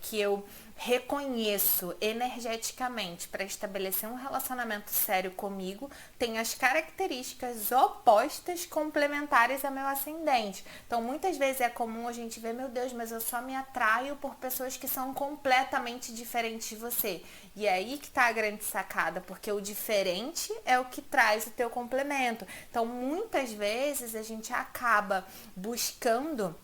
que eu reconheço energeticamente para estabelecer um relacionamento sério comigo, tem as características opostas complementares ao meu ascendente. Então, muitas vezes é comum a gente ver, meu Deus, mas eu só me atraio por pessoas que são completamente diferentes de você. E é aí que tá a grande sacada, porque o diferente é o que traz o teu complemento. Então, muitas vezes a gente acaba buscando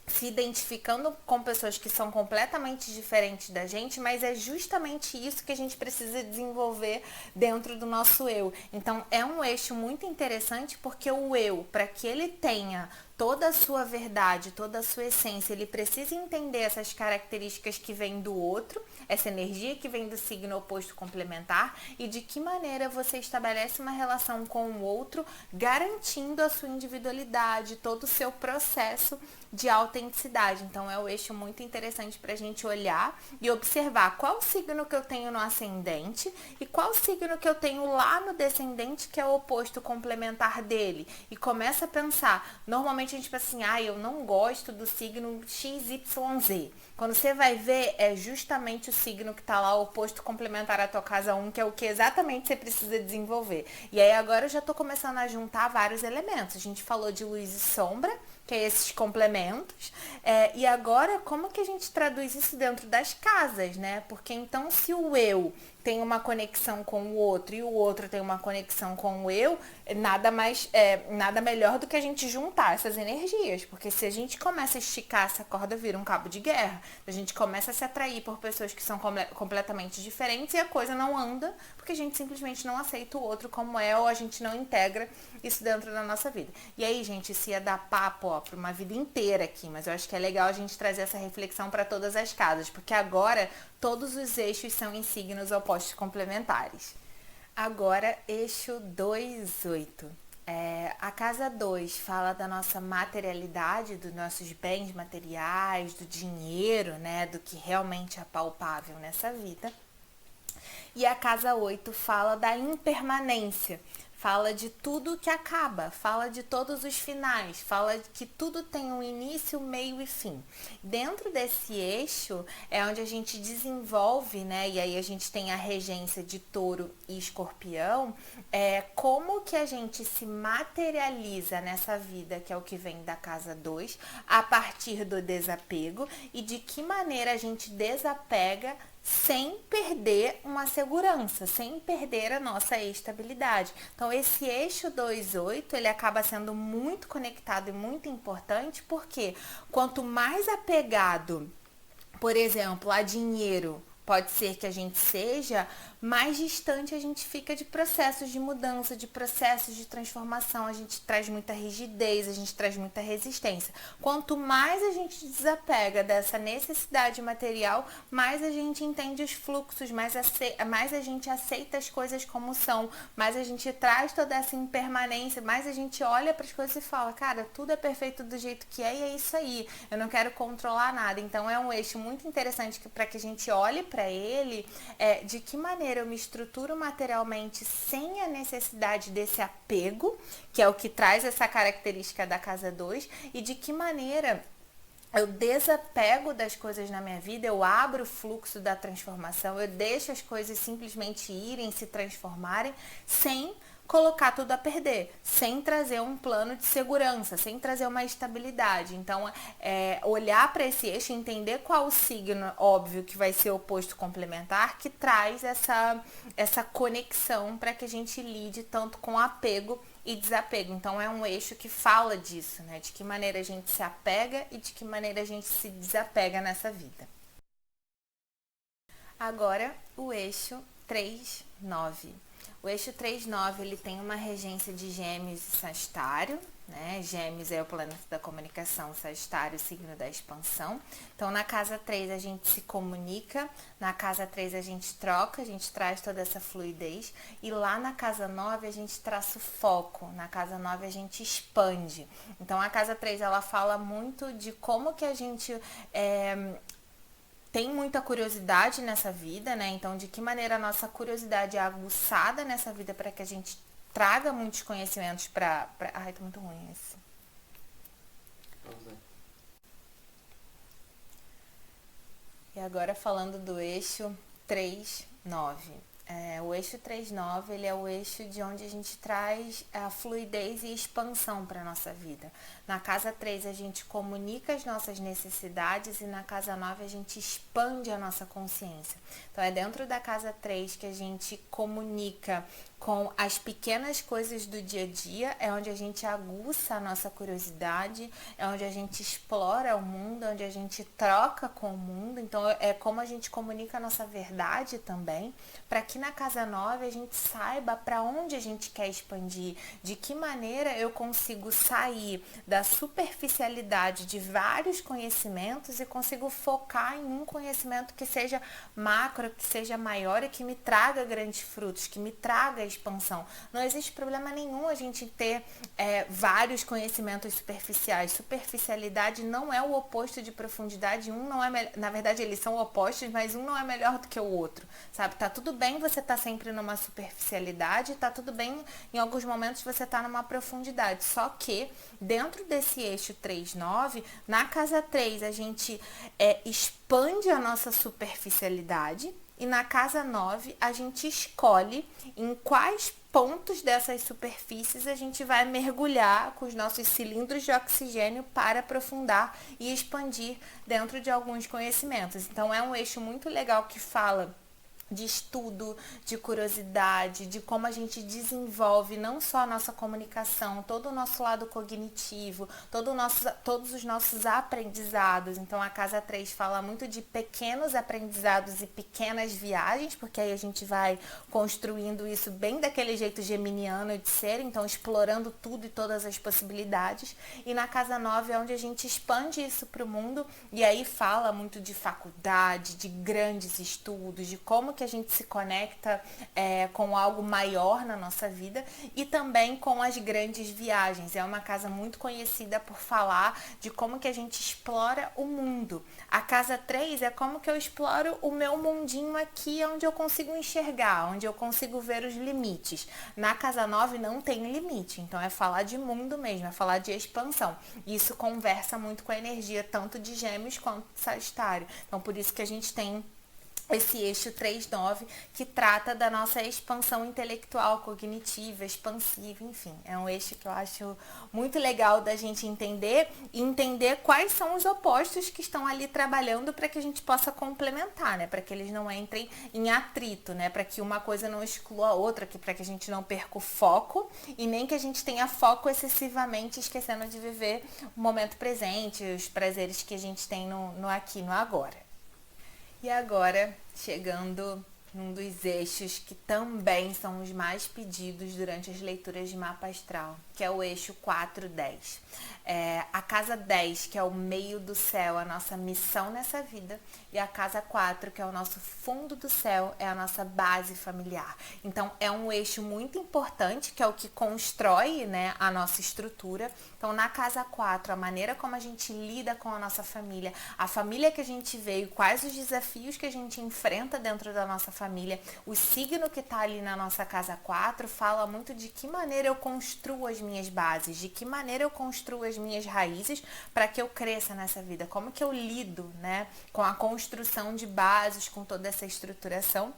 se identificando com pessoas que são completamente diferentes da gente, mas é justamente isso que a gente precisa desenvolver dentro do nosso eu. Então, é um eixo muito interessante, porque o eu, para que ele tenha toda a sua verdade, toda a sua essência, ele precisa entender essas características que vêm do outro, essa energia que vem do signo oposto complementar, e de que maneira você estabelece uma relação com o outro, garantindo a sua individualidade, todo o seu processo de autenticidade. Então, é um eixo muito interessante para a gente olhar e observar qual signo que eu tenho no ascendente e qual signo que eu tenho lá no descendente, que é o oposto complementar dele. E começa a pensar, normalmente a gente pensa assim, eu não gosto do signo XYZ. Quando você vai ver, é justamente o signo que tá lá, o oposto complementar à tua casa 1, que é o que exatamente você precisa desenvolver. E aí agora eu já tô começando a juntar vários elementos. A gente falou de luz e sombra, que é esses complementos. E agora, como que a gente traduz isso dentro das casas, né? Porque então, se o eu tem uma conexão com o outro e o outro tem uma conexão com o eu, nada melhor do que a gente juntar essas energias. Porque se a gente começa a esticar essa corda, vira um cabo de guerra. A gente começa a se atrair por pessoas que são completamente diferentes e a coisa não anda, porque a gente simplesmente não aceita o outro como é, ou a gente não integra isso dentro da nossa vida. E aí, gente, isso ia dar papo, ó, para uma vida inteira aqui, mas eu acho que é legal a gente trazer essa reflexão para todas as casas, porque agora todos os eixos são em signos opostos complementares. Agora, eixo 2,8. A casa 2 fala da nossa materialidade, dos nossos bens materiais, do dinheiro, né, do que realmente é palpável nessa vida. E a casa 8 fala da impermanência, fala de tudo que acaba, fala de todos os finais, fala que tudo tem um início, meio e fim. Dentro desse eixo é onde a gente desenvolve, né? E aí a gente tem a regência de Touro e Escorpião, como que a gente se materializa nessa vida, que é o que vem da casa 2, a partir do desapego, e de que maneira a gente desapega sem perder uma segurança, sem perder a nossa estabilidade. Então, esse eixo 2,8, ele acaba sendo muito conectado e muito importante, porque quanto mais apegado, por exemplo, a dinheiro, pode ser que a gente seja, mais distante a gente fica de processos de mudança, de processos de transformação. A gente traz muita rigidez, a gente traz muita resistência. Quanto mais a gente desapega dessa necessidade material, mais a gente entende os fluxos, mais a gente aceita as coisas como são, mais a gente traz toda essa impermanência, mais a gente olha para as coisas e fala, cara, tudo é perfeito do jeito que é e é isso aí. Eu não quero controlar nada. Então é um eixo muito interessante para que a gente olhe para ele, de que maneira eu me estruturo materialmente sem a necessidade desse apego, que é o que traz essa característica da casa 2, e de que maneira eu desapego das coisas na minha vida, eu abro o fluxo da transformação, eu deixo as coisas simplesmente irem, se transformarem, sem colocar tudo a perder, sem trazer um plano de segurança, sem trazer uma estabilidade. Então, olhar para esse eixo, entender qual o signo, óbvio, que vai ser oposto complementar, que traz essa conexão para que a gente lide tanto com apego e desapego. Então, é um eixo que fala disso, né? De que maneira a gente se apega e de que maneira a gente se desapega nessa vida. Agora, o eixo 3,9. O eixo 3,9, ele tem uma regência de Gêmeos e Sagitário, né? Gêmeos é o planeta da comunicação, Sagitário, o signo da expansão. Então, na casa 3 a gente se comunica, na casa 3 a gente troca, a gente traz toda essa fluidez, e lá na casa 9 a gente traça o foco, na casa 9 a gente expande. Então, a casa 3 ela fala muito de como que a gente tem muita curiosidade nessa vida, né? Então, de que maneira a nossa curiosidade é aguçada nessa vida para que a gente traga muitos conhecimentos para... Ai, tá muito ruim esse. E agora falando do eixo 3,9. O eixo 3,9, ele é o eixo de onde a gente traz a fluidez e expansão para a nossa vida. Na casa 3 a gente comunica as nossas necessidades e na casa 9 a gente expande a nossa consciência. Então é dentro da casa 3 que a gente comunica com as pequenas coisas do dia a dia, é onde a gente aguça a nossa curiosidade, é onde a gente explora o mundo, onde a gente troca com o mundo. Então é como a gente comunica a nossa verdade também, para que na casa 9 a gente saiba para onde a gente quer expandir, de que maneira eu consigo sair da superficialidade de vários conhecimentos e consigo focar em um conhecimento que seja macro, que seja maior e que me traga grandes frutos, que me traga expansão. Não existe problema nenhum a gente ter vários conhecimentos superficiais. Superficialidade não é o oposto de profundidade. Um não é na verdade, eles são opostos, mas um não é melhor do que o outro, sabe? Tá tudo bem você tá sempre numa superficialidade, tá tudo bem em alguns momentos você tá numa profundidade. Só que dentro desse eixo 3-9, na casa 3 a gente expande a nossa superficialidade e na casa 9 a gente escolhe em quais pontos dessas superfícies a gente vai mergulhar com os nossos cilindros de oxigênio para aprofundar e expandir dentro de alguns conhecimentos. Então é um eixo muito legal que fala de estudo, de curiosidade, de como a gente desenvolve não só a nossa comunicação, todo o nosso lado cognitivo, todos os nossos aprendizados. Então a casa 3 fala muito de pequenos aprendizados e pequenas viagens, porque aí a gente vai construindo isso bem daquele jeito geminiano de ser, então explorando tudo e todas as possibilidades. E na casa 9 é onde a gente expande isso para o mundo, e aí fala muito de faculdade, de grandes estudos, de como que a gente se conecta com algo maior na nossa vida e também com as grandes viagens. É uma casa muito conhecida por falar de como que a gente explora o mundo. A casa 3 é como que eu exploro o meu mundinho aqui, onde eu consigo enxergar, onde eu consigo ver os limites. Na casa 9 não tem limite, então é falar de mundo mesmo, é falar de expansão. Isso conversa muito com a energia tanto de Gêmeos quanto de Sagitário. Então por isso que a gente tem esse eixo 3-9 que trata da nossa expansão intelectual, cognitiva, expansiva, enfim. É um eixo que eu acho muito legal da gente entender e entender quais são os opostos que estão ali trabalhando para que a gente possa complementar, né? Para que eles não entrem em atrito, né? Para que uma coisa não exclua a outra, para que a gente não perca o foco e nem que a gente tenha foco excessivamente, esquecendo de viver o momento presente, os prazeres que a gente tem no aqui, no agora. E agora, chegando num dos eixos que também são os mais pedidos durante as leituras de mapa astral, que é o eixo 4-10. A casa 10, que é o meio do céu, a nossa missão nessa vida, e a casa 4, que é o nosso fundo do céu, é a nossa base familiar. Então, é um eixo muito importante, que é o que constrói, né, a nossa estrutura. Então, na casa 4, a maneira como a gente lida com a nossa família, a família que a gente veio, quais os desafios que a gente enfrenta dentro da nossa família, o signo que está ali na nossa casa 4 fala muito de que maneira eu construo as minhas bases, de que maneira eu construo as minhas raízes para que eu cresça nessa vida, como que eu lido, né, com a construção de bases, com toda essa estruturação.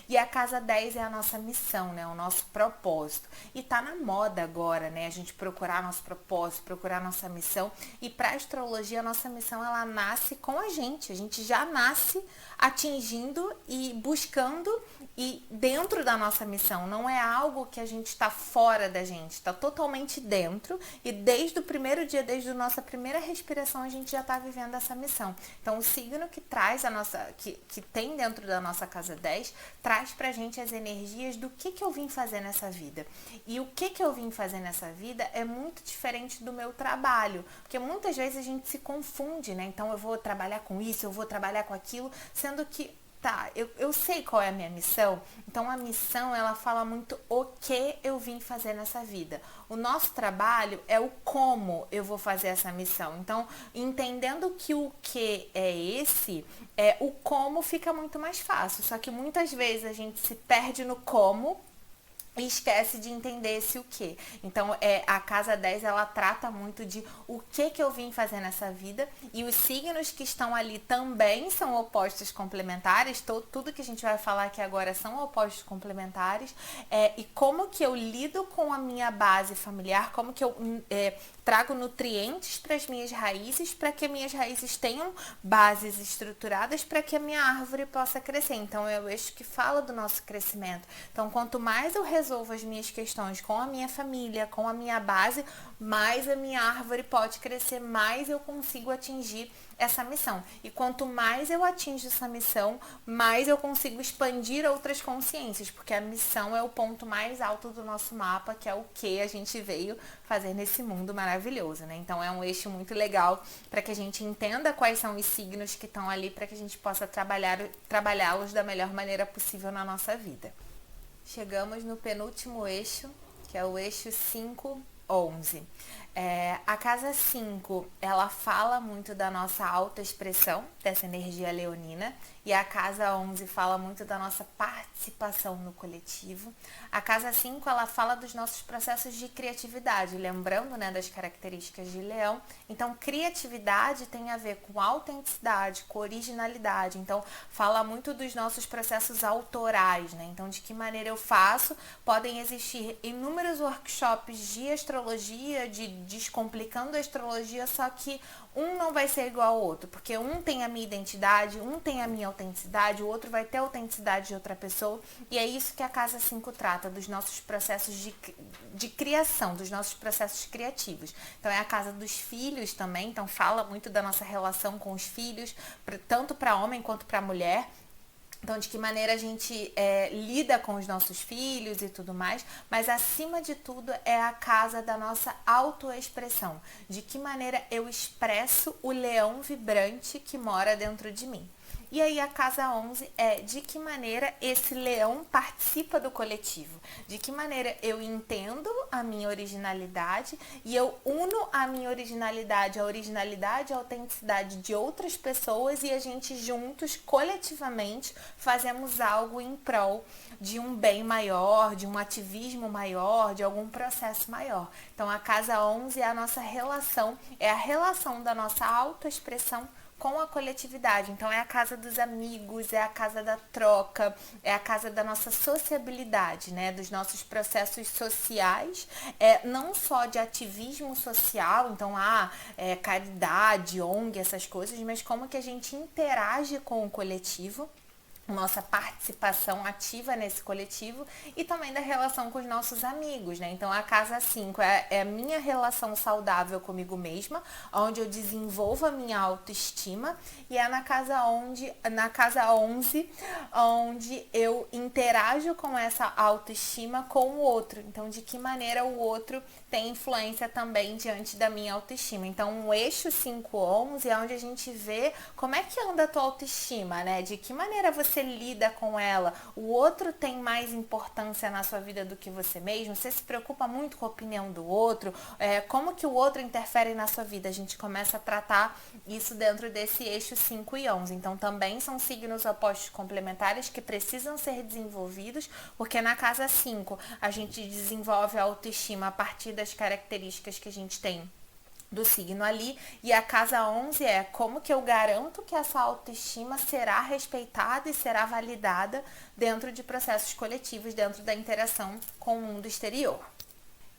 E a casa 10 é a nossa missão, né? O nosso propósito. E tá na moda agora, né? A gente procurar nosso propósito, procurar nossa missão. E para a astrologia, a nossa missão, ela nasce com a gente. A gente já nasce atingindo e buscando e dentro da nossa missão. Não é algo que a gente está fora da gente, está totalmente dentro. E desde o primeiro dia, desde a nossa primeira respiração, a gente já está vivendo essa missão. Então, o signo que traz a nossa, que tem dentro da nossa casa 10, traz pra gente as energias do que eu vim fazer nessa vida. E o que eu vim fazer nessa vida é muito diferente do meu trabalho, porque muitas vezes a gente se confunde, né? Então eu vou trabalhar com isso, eu vou trabalhar com aquilo, sendo que eu sei qual é a minha missão. Então a missão, ela fala muito o que eu vim fazer nessa vida. O nosso trabalho é o como eu vou fazer essa missão. Então, entendendo que o que é esse, o como fica muito mais fácil. Só que muitas vezes a gente se perde no como e esquece de entender esse o que. Então, a casa 10, ela trata muito de o que eu vim fazer nessa vida. E os signos que estão ali também são opostos complementares. Tudo que a gente vai falar aqui agora são opostos complementares. E como que eu lido com a minha base familiar, como que eu trago nutrientes para as minhas raízes, para que minhas raízes tenham bases estruturadas, para que a minha árvore possa crescer. Então, é o eixo que fala do nosso crescimento. Então, quanto mais eu resolvo as minhas questões com a minha família, com a minha base, mais a minha árvore pode crescer, mais eu consigo atingir essa missão. E quanto mais eu atinjo essa missão, mais eu consigo expandir outras consciências, porque a missão é o ponto mais alto do nosso mapa, que é o que a gente veio fazer nesse mundo maravilhoso, né? Então é um eixo muito legal para que a gente entenda quais são os signos que estão ali, para que a gente possa trabalhá-los da melhor maneira possível na nossa vida. Chegamos no penúltimo eixo, que é o eixo 5-11. A casa 5, ela fala muito da nossa autoexpressão, dessa energia leonina, e a casa 11 fala muito da nossa participação no coletivo. A casa 5, ela fala dos nossos processos de criatividade, lembrando, né, das características de leão. Então, criatividade tem a ver com autenticidade, com originalidade. Então, fala muito dos nossos processos autorais, né? Então, de que maneira eu faço, podem existir inúmeros workshops de astrologia, de descomplicando a astrologia, só que um não vai ser igual ao outro, porque um tem a minha identidade, um tem a minha autenticidade, o outro vai ter a autenticidade de outra pessoa, e é isso que a casa 5 trata, dos nossos processos de criação, dos nossos processos criativos. Então é a casa dos filhos também, então fala muito da nossa relação com os filhos, tanto para homem quanto para mulher. Então, de que maneira a gente lida com os nossos filhos e tudo mais, mas acima de tudo é a casa da nossa autoexpressão. De que maneira eu expresso o leão vibrante que mora dentro de mim. E aí a casa 11 é de que maneira esse leão participa do coletivo. De que maneira eu entendo a minha originalidade e eu uno a minha originalidade, a autenticidade de outras pessoas, e a gente juntos, coletivamente, fazemos algo em prol de um bem maior, de um ativismo maior, de algum processo maior. Então a casa 11 é a nossa relação, é a relação da nossa autoexpressão com a coletividade. Então é a casa dos amigos, é a casa da troca, é a casa da nossa sociabilidade, né? Dos nossos processos sociais, não só de ativismo social, então caridade, ONG, essas coisas, mas como que a gente interage com o coletivo, nossa participação ativa nesse coletivo, e também da relação com os nossos amigos, né? Então a casa 5 é a minha relação saudável comigo mesma, onde eu desenvolvo a minha autoestima, e é na casa 11 onde eu interajo com essa autoestima com o outro. Então, de que maneira o outro tem influência também diante da minha autoestima. Então, o eixo 5-11 é onde a gente vê como é que anda a tua autoestima, né? De que maneira você lida com ela. O outro tem mais importância na sua vida do que você mesmo? Você se preocupa muito com a opinião do outro? Como que o outro interfere na sua vida? A gente começa a tratar isso dentro desse eixo 5 e 11. Então, também são signos opostos complementares que precisam ser desenvolvidos, porque na casa 5 a gente desenvolve a autoestima a partir das características que a gente tem do signo ali, e a casa 11 é como que eu garanto que essa autoestima será respeitada e será validada dentro de processos coletivos, dentro da interação com o mundo exterior.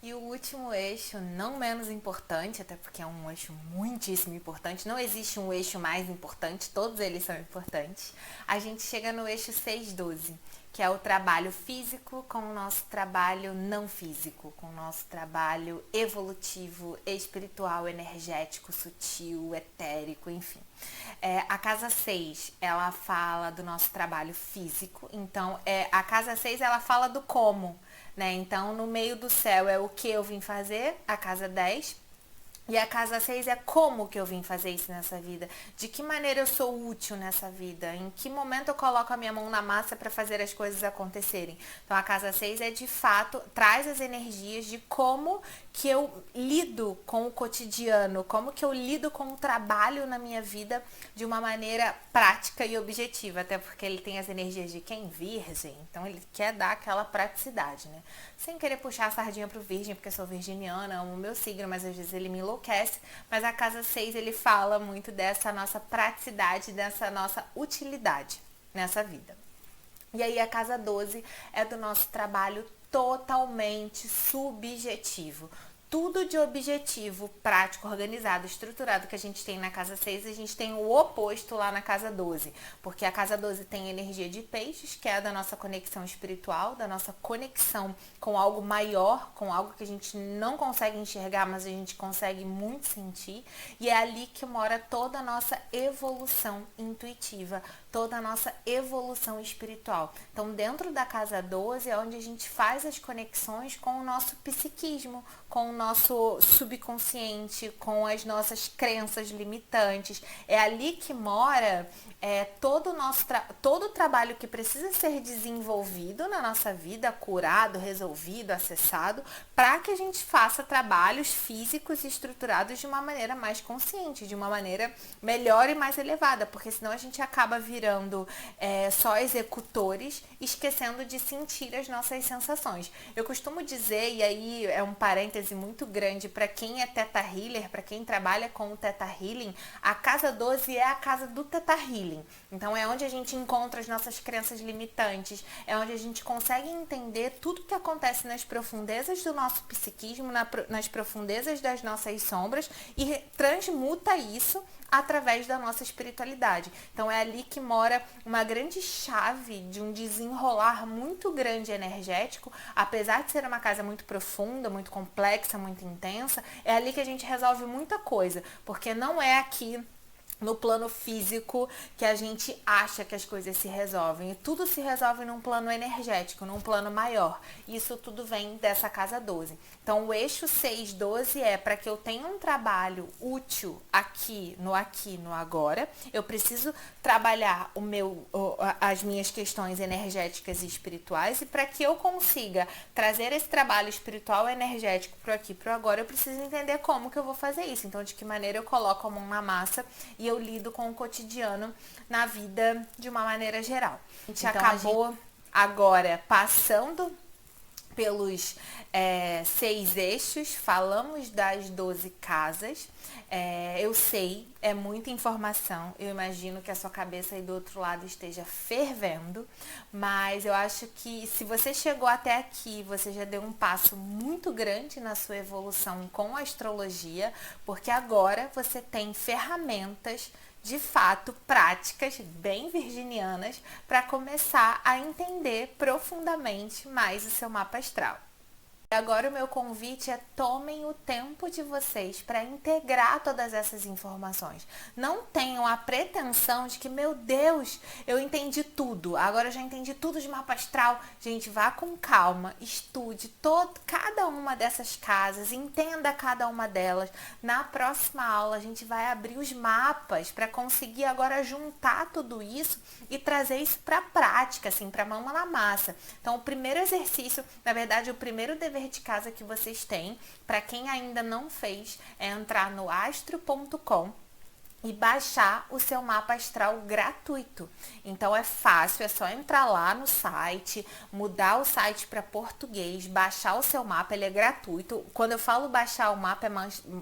E o último eixo, não menos importante, até porque é um eixo muitíssimo importante, não existe um eixo mais importante, todos eles são importantes. A gente chega no eixo 6-12, que é o trabalho físico com o nosso trabalho não físico, com o nosso trabalho evolutivo, espiritual, energético, sutil, etérico, enfim. A casa 6, ela fala do nosso trabalho físico, então a casa 6 ela fala do como, né? Então, no meio do céu é o que eu vim fazer, a casa 10. E a casa 6 é como que eu vim fazer isso nessa vida, de que maneira eu sou útil nessa vida, em que momento eu coloco a minha mão na massa para fazer as coisas acontecerem. Então a casa 6 de fato, traz as energias de como que eu lido com o cotidiano, como que eu lido com o trabalho na minha vida de uma maneira prática e objetiva, até porque ele tem as energias de quem? Virgem, então ele quer dar aquela praticidade, né? Sem querer puxar a sardinha pro virgem, porque eu sou virginiana, amo o meu signo, mas às vezes ele me enlouquece, mas a casa 6 ele fala muito dessa nossa praticidade, dessa nossa utilidade nessa vida. E aí a casa 12 é do nosso trabalho totalmente subjetivo. Tudo de objetivo, prático, organizado, estruturado que a gente tem na casa 6, a gente tem o oposto lá na casa 12. Porque a casa 12 tem energia de peixes, que é a da nossa conexão espiritual, da nossa conexão com algo maior, com algo que a gente não consegue enxergar, mas a gente consegue muito sentir. E é ali que mora toda a nossa evolução intuitiva, toda a nossa evolução espiritual. Então, dentro da casa 12 é onde a gente faz as conexões com o nosso psiquismo, com o nosso subconsciente, com as nossas crenças limitantes. É ali que mora todo o trabalho que precisa ser desenvolvido na nossa vida, curado, resolvido, acessado, para que a gente faça trabalhos físicos e estruturados de uma maneira mais consciente, de uma maneira melhor e mais elevada, porque senão a gente acaba virando só executores, esquecendo de sentir as nossas sensações. Eu costumo dizer, e aí é um parêntese muito grande para quem é Theta Healer, para quem trabalha com o Theta Healing, a casa 12 é a casa do Theta Healing. Então é onde a gente encontra as nossas crenças limitantes, é onde a gente consegue entender tudo que acontece nas profundezas do nosso psiquismo, nas profundezas das nossas sombras e transmuta isso através da nossa espiritualidade. Então é ali que mora uma grande chave de um desenrolar muito grande energético, apesar de ser uma casa muito profunda, muito complexa, muito intensa, é ali que a gente resolve muita coisa, porque não é aqui no plano físico que a gente acha que as coisas se resolvem. E tudo se resolve num plano energético, num plano maior. Isso tudo vem dessa casa 12. Então, o eixo 6-12 é para que eu tenha um trabalho útil aqui, no agora. Eu preciso trabalhar as minhas questões energéticas e espirituais. E para que eu consiga trazer esse trabalho espiritual e energético para aqui, para agora, eu preciso entender como que eu vou fazer isso. Então, de que maneira eu coloco a mão na massa e eu lido com o cotidiano na vida de uma maneira geral. A gente acabou agora passando pelos 6 eixos, falamos das 12 casas. Eu sei, é muita informação, eu imagino que a sua cabeça aí do outro lado esteja fervendo, mas eu acho que se você chegou até aqui, você já deu um passo muito grande na sua evolução com a astrologia, porque agora você tem ferramentas de fato, práticas bem virginianas para começar a entender profundamente mais o seu mapa astral. Agora o meu convite é tomem o tempo de vocês para integrar todas essas informações. Não tenham a pretensão de que, meu Deus, eu entendi tudo, agora eu já entendi tudo de mapa astral. Gente, vá com calma, estude cada uma dessas casas, entenda cada uma delas. Na próxima aula a gente vai abrir os mapas para conseguir agora juntar tudo isso e trazer isso para a prática, assim, para a mão na massa. Então o primeiro exercício, na verdade o primeiro dever de casa que vocês têm, para quem ainda não fez, é entrar no astro.com e baixar o seu mapa astral gratuito. Então é fácil, é só entrar lá no site, mudar o site para português, baixar o seu mapa, ele é gratuito. Quando eu falo baixar o mapa, é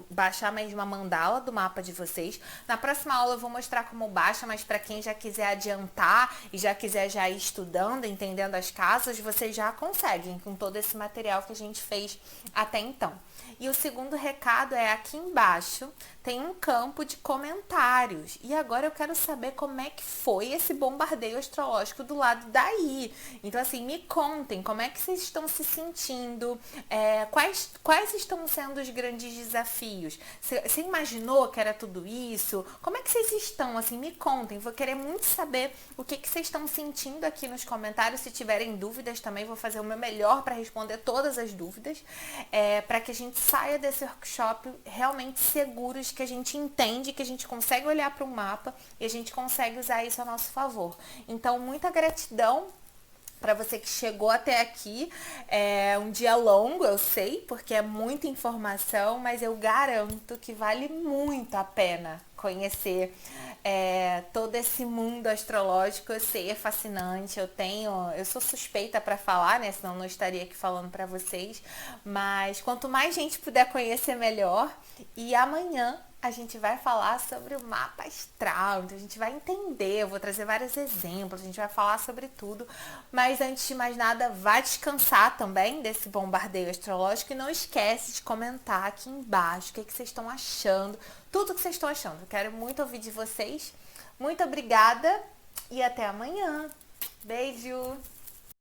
baixar mesmo a mandala do mapa de vocês. Na próxima aula eu vou mostrar como baixa, mas para quem já quiser adiantar e já quiser já ir estudando, entendendo as casas, vocês já conseguem com todo esse material que a gente fez até então. E o segundo recado é aqui embaixo tem um campo de comentários. E agora eu quero saber como é que foi esse bombardeio astrológico do lado daí. Então, assim, me contem como é que vocês estão se sentindo, quais estão sendo os grandes desafios. Você imaginou que era tudo isso? Como é que vocês estão? Assim, me contem. Vou querer muito saber o que vocês estão sentindo aqui nos comentários. Se tiverem dúvidas também, vou fazer o meu melhor para responder todas as dúvidas, para que a gente saia desse workshop realmente seguros, que a gente entende, que a gente consegue olhar para o mapa e a gente consegue usar isso a nosso favor. Então, muita gratidão para você que chegou até aqui. É um dia longo, eu sei, porque é muita informação, mas eu garanto que vale muito a pena conhecer todo esse mundo astrológico. Eu sei, é fascinante. Eu sou suspeita para falar, né? Senão não estaria aqui falando para vocês. Mas quanto mais gente puder conhecer, melhor. E amanhã a gente vai falar sobre o mapa astral, então a gente vai entender, eu vou trazer vários exemplos, a gente vai falar sobre tudo, mas antes de mais nada, vá descansar também desse bombardeio astrológico e não esquece de comentar aqui embaixo o que vocês estão achando, tudo que vocês estão achando. Eu quero muito ouvir de vocês. Muito obrigada e até amanhã. Beijo!